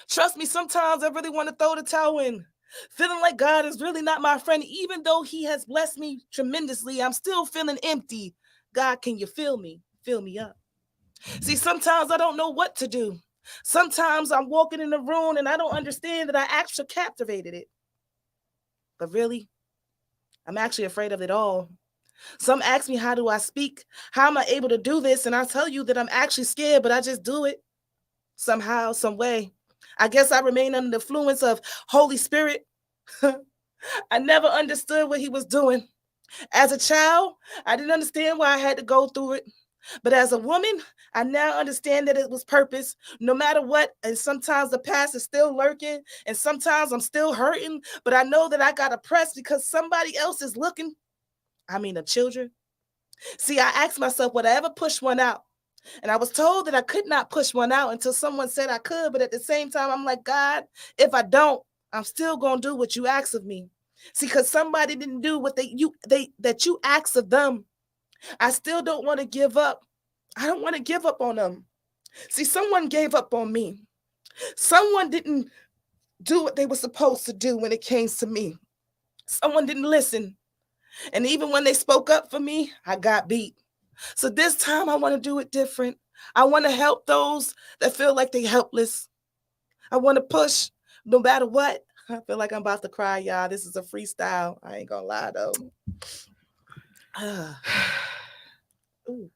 Sometimes I really want to throw the towel in. Feeling like God is really not my friend, even though he has blessed me tremendously, I'm still feeling empty. God, can you feel me? Fill me up. See, sometimes I don't know what to do. Sometimes I'm walking in the room and I don't understand that I actually captivated it. But really, I'm actually afraid of it all. Some ask me, how do I speak? How am I able to do this? And I tell you that I'm actually scared, but I just do it somehow, some way. I guess I remain under the influence of Holy Spirit. I never understood what he was doing. As a child, I didn't understand why I had to go through it. But as a woman, I now understand that it was purpose, no matter what. And sometimes the past is still lurking, and sometimes I'm still hurting. But I know that I got to press because somebody else is looking. I mean, the children. See, I asked myself, would I ever push one out? And I was told that I could not push one out until someone said I could. But at the same time, I'm like, God, if I don't, I'm still going to do what you ask of me. See, because somebody didn't do what that you asked of them. I still don't want to give up. I don't want to give up on them. See, someone gave up on me. Someone didn't do what they were supposed to do when it came to me. Someone didn't listen. And even when they spoke up for me, I got beat. So this time I want to do it different. I want to help those that feel like they're helpless. I want to push no matter what. I feel like I'm about to cry, y'all. This is a freestyle. I ain't gonna lie though. Ooh.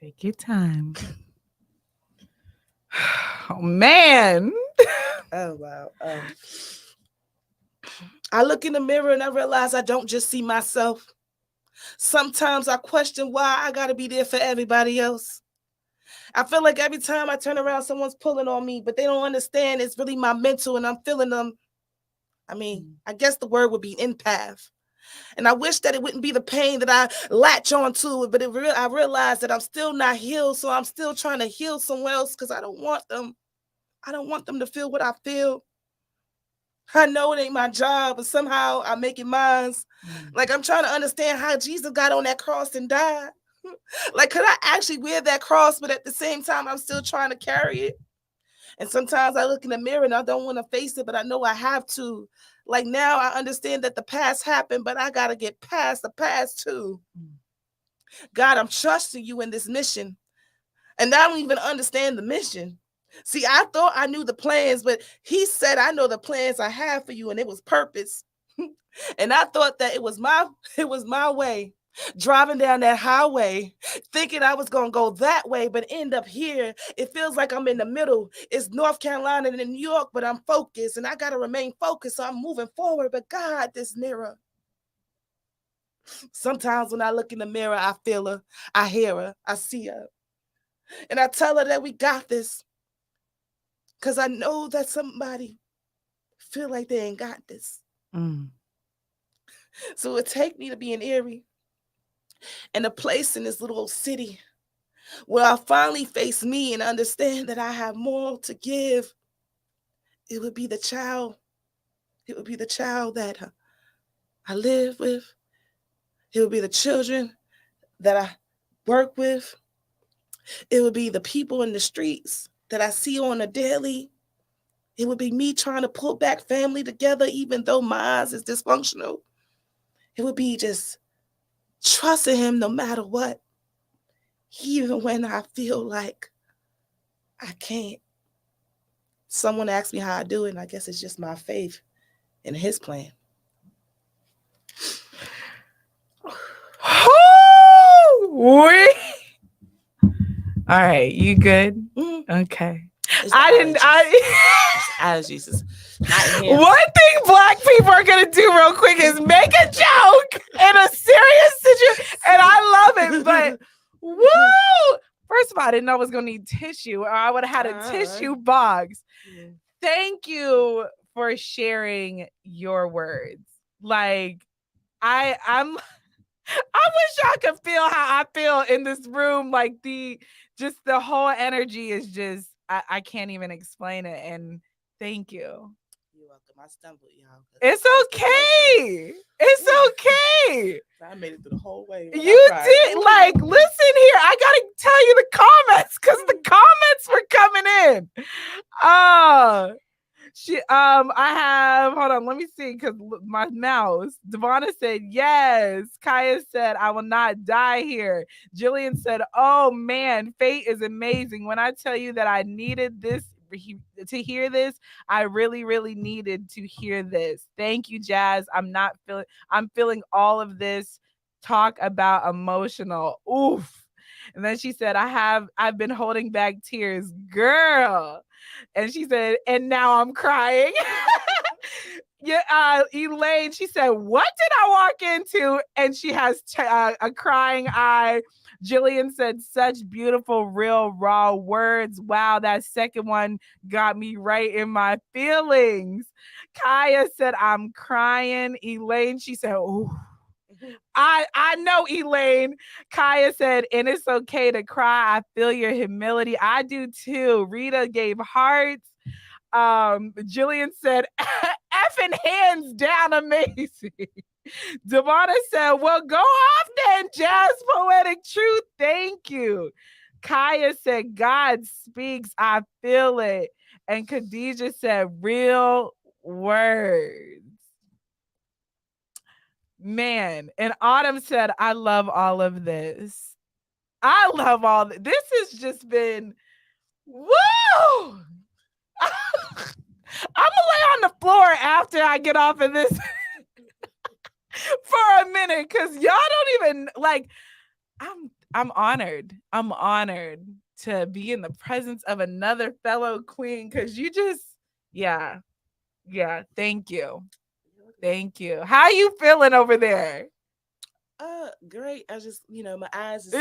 Take your time. Oh man. Oh wow. I look in the mirror and I realize I don't just see myself. Sometimes I question why I gotta be there for everybody else. I feel like every time I turn around, someone's pulling on me, but they don't understand it's really my mental and I'm feeling them. I mean, I guess the word would be empath. And I wish that it wouldn't be the pain that I latch on to, but I realize that I'm still not healed, so I'm still trying to heal someone else because I don't want them. I don't want them to feel what I feel. I know it ain't my job, but somehow I make it mine. Like I'm trying to understand how Jesus got on that cross and died. Like, could I actually wear that cross, but at the same time, I'm still trying to carry it? And sometimes I look in the mirror and I don't want to face it, but I know I have to. Like now I understand that the past happened, but I got to get past the past too. God, I'm trusting you in this mission. And I don't even understand the mission. See, I thought I knew the plans, but he said, I know the plans I have for you, and it was purpose. And I thought that it was my way. Driving down that highway, thinking I was gonna go that way, but end up here. It feels like I'm in the middle. It's North Carolina and New York, but I'm focused and I gotta remain focused. So I'm moving forward. But God, this mirror. Sometimes when I look in the mirror, I feel her, I hear her, I see her. And I tell her that we got this. Because I know that somebody feel like they ain't got this. So it take me to be in Erie and a place in this little old city where I finally face me and understand that I have more to give. It would be the child. It would be the child that I live with. It would be the children that I work with. It would be the people in the streets that I see on a daily. It would be me trying to pull back family together, even though mine is dysfunctional. It would be just trusting him no matter what, even when I feel like I can't. Someone asked me how I do it, and I guess it's just my faith in his plan. All right, you good? Okay. Allergies. One thing black people are gonna do real quick is make a joke in a serious situation, and I love it. But woo! First of all, I didn't know I was gonna need tissue, or I would have had a tissue box. Thank you for sharing your words. Like, I'm. I wish I could feel how I feel in this room. Like the whole energy is just I can't even explain it. And thank you. You're welcome. I stumbled, y'all. It's okay. It's okay. I made it through the whole way. You did. Like, listen here. I gotta tell you the comments because the comments were coming in. I have, hold on, let me see, because my mouse. Devonna said, yes. Kaya said, I will not die here. Jillian said, oh man, fate is amazing. When I tell you that I needed this to hear this. I really, really needed to hear this. Thank you, Jazz. I'm feeling all of this. Talk about emotional. Oof. And then she said, I've been holding back tears, girl. And she said, and now I'm crying. Yeah, Elaine, she said, what did I walk into? And she has a crying eye. Jillian said, such beautiful, real, raw words. Wow, that second one got me right in my feelings. Kaya said, I'm crying. Elaine, she said, ooh. I know, Elaine. Kaya said, and it's okay to cry. I feel your humility. I do too. Rita gave hearts. Jillian said, effing hands down amazing. Devonna said, well, go off then, Jazz Poetic Truth. Thank you. Kaya said, God speaks. I feel it. And Khadijah said, real words. Man. And Autumn said, I love all of this. I love all this. This has just been, woo! I'm gonna lay on the floor after I get off of this for a minute, because y'all don't even like. I'm honored. I'm honored to be in the presence of another fellow queen, because you just, yeah. Thank you. Thank you. How you feeling over there? Great. I just, my eyes is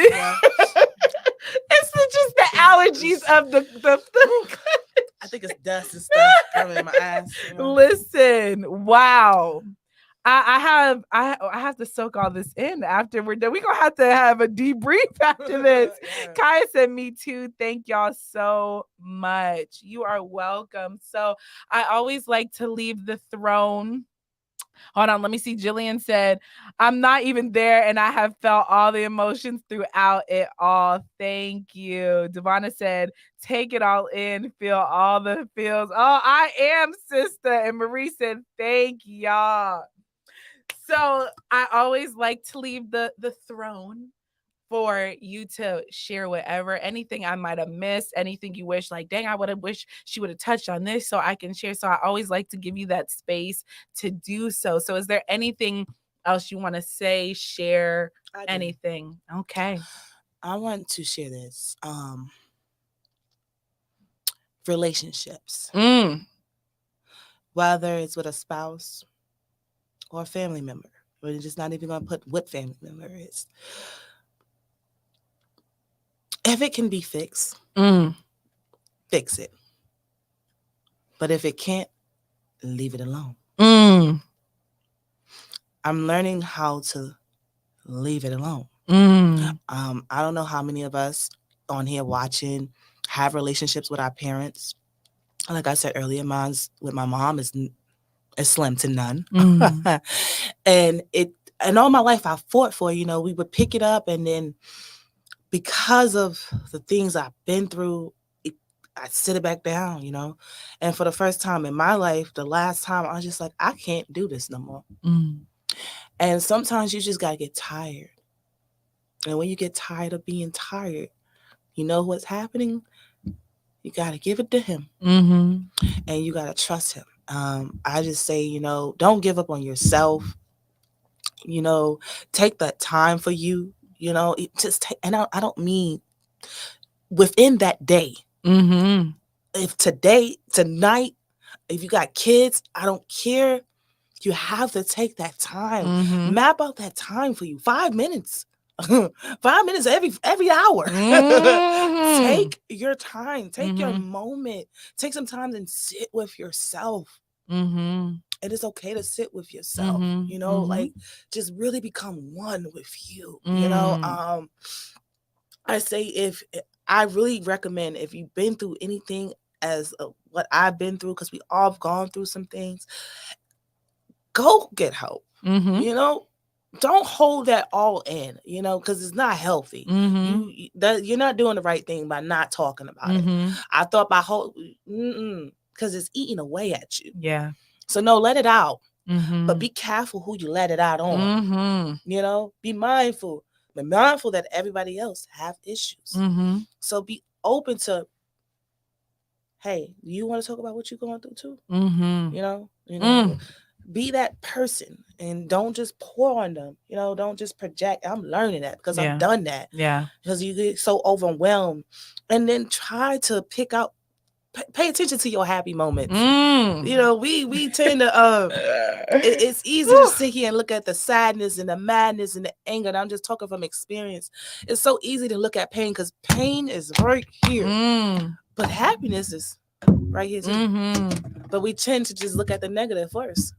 It's just the allergies of the I think it's dust and stuff coming in my eyes. Listen, wow. I have to soak all this in after we're done. We're gonna have to have a debrief after this. Yeah. Kaya said, me too. Thank y'all so much. You are welcome. So I always like to leave the throne. Hold on, let me see. Jillian said, I'm not even there and I have felt all the emotions throughout it all. Thank you. Devonna said, take it all in, feel all the feels. Oh, I am, sister. And Marie said, thank y'all. So I always like to leave the throne for you to share whatever, anything I might have missed, anything you wish, like, dang, I would have wished she would have touched on this so I can share. So I always like to give you that space to do so. So is there anything else you want to say, share, anything? Okay. I want to share this. Relationships. Whether it's with a spouse or a family member. We're just not even going to put what family member it is. If it can be fixed, fix it. But if it can't, leave it alone. I'm learning how to leave it alone. I don't know how many of us on here watching have relationships with our parents. Like I said earlier, mine's with my mom is slim to none. And all my life I fought for, we would pick it up, and then because of the things I've been through, I sit it back down, And for the first time in my life, the last time, I was just like, I can't do this no more. And sometimes you just got to get tired. And when you get tired of being tired, you know what's happening? You got to give it to him. And you got to trust him. I just say, don't give up on yourself. Take that time for you. Just take, and I don't mean within that day. If tonight, if you got kids, I don't care. You have to take that time. Map out that time for you. 5 minutes. 5 minutes every hour. Take your time. Take your moment. Take some time and sit with yourself. It is okay to sit with yourself. Like just really become one with you. I say I really recommend, if you've been through anything as what I've been through, because we all have gone through some things, go get help. Don't hold that all in, because it's not healthy. You're not doing the right thing by not talking about it. I thought by because it's eating away at you. Yeah. So no, let it out. But be careful who you let it out on. Be mindful. Be mindful that everybody else have issues. So be open to hey, you want to talk about what you're going through too? Mm-hmm. Be that person and don't just pour on them. Don't just project. I'm learning that because I've done that. Yeah. Because you get so overwhelmed, and then try to pick out. Pay attention to your happy moments. We tend to it's easy to sit here and look at the sadness and the madness and the anger. And I'm just talking from experience. It's so easy to look at pain because pain is right here, but happiness is right here too. But we tend to just look at the negative first,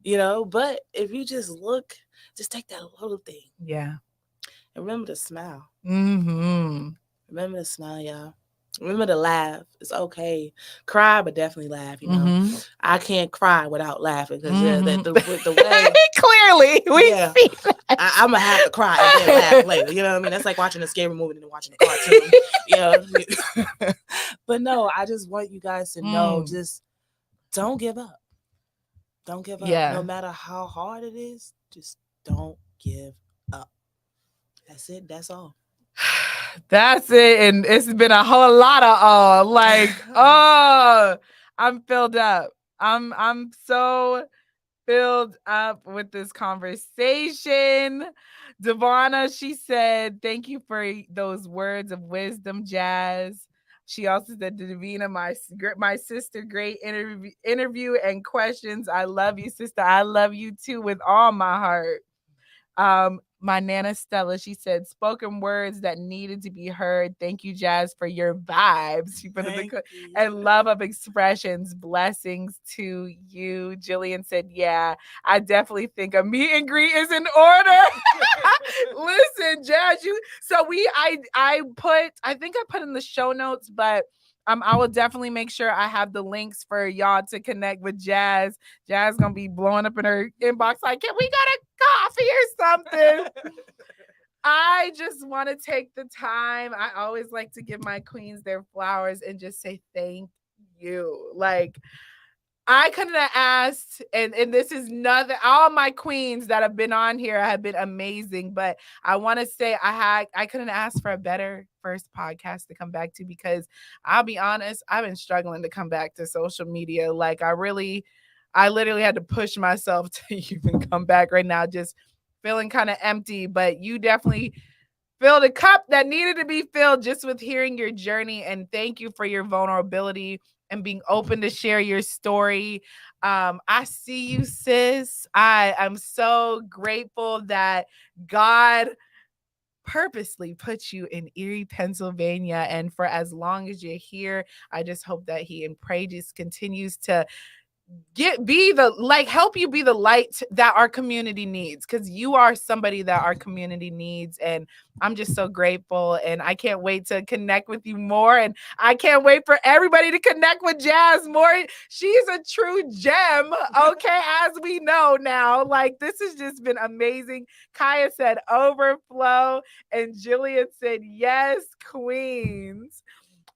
But if you just take that little thing, yeah, and remember to smile. Remember to smile, y'all. Remember to laugh. It's okay. Cry, but definitely laugh. I can't cry without laughing because the way clearly we see that. I'm gonna have to cry and then laugh later. You know what I mean? That's like watching a scary movie and then watching a cartoon. But no, I just want you guys to know, just don't give up. Don't give up. Yeah. No matter how hard it is, just don't give up. That's it. That's all. That's it. And it's been a whole lot of I'm filled up. I'm so filled up with this conversation. Devonna, she said, thank you for those words of wisdom, Jazz. She also said, Davina, my sister, great interview and questions. I love you, sister. I love you too with all my heart. My Nana Stella, she said, spoken words that needed to be heard. Thank you, Jazz, for your vibes. She put and love of expressions. Blessings to you. Jillian said, yeah, I definitely think a meet and greet is in order. Listen, Jazz, I think I put in the show notes, but I will definitely make sure I have the links for y'all to connect with Jazz. Jazz gonna be blowing up in her inbox like, can we get a coffee or something? I just want to take the time. I always like to give my queens their flowers and just say thank you. Like, I couldn't have asked, and this is nothing. All my queens that have been on here have been amazing, but I want to say I couldn't ask for a better first podcast to come back to, because I'll be honest, I've been struggling to come back to social media. Like, I literally had to push myself to even come back right now, just feeling kind of empty. But you definitely filled a cup that needed to be filled just with hearing your journey, and thank you for your vulnerability and being open to share your story. I see you, sis. I am so grateful that God purposely put you in Erie, Pennsylvania. And for as long as you're here, I just hope that he and pray just continues to help you be the light that our community needs, because you are somebody that our community needs. And I'm just so grateful, and I can't wait to connect with you more, and I can't wait for everybody to connect with Jazz more. She's a true gem, okay, as we know now. Like, this has just been amazing. Kaya said overflow, and Jillian said yes, queens.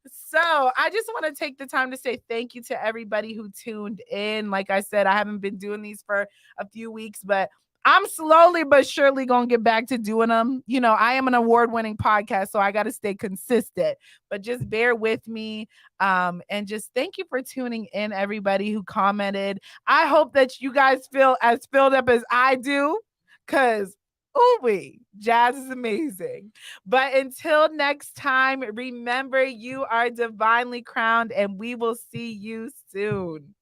So I just want to take the time to say thank you to everybody who tuned in. Like I said, I haven't been doing these for a few weeks, but I'm slowly but surely going to get back to doing them. I am an award-winning podcast, so I got to stay consistent, but just bear with me. And just thank you for tuning in, everybody who commented. I hope that you guys feel as filled up as I do, because Jazz is amazing. But until next time, remember, you are divinely crowned, and we will see you soon.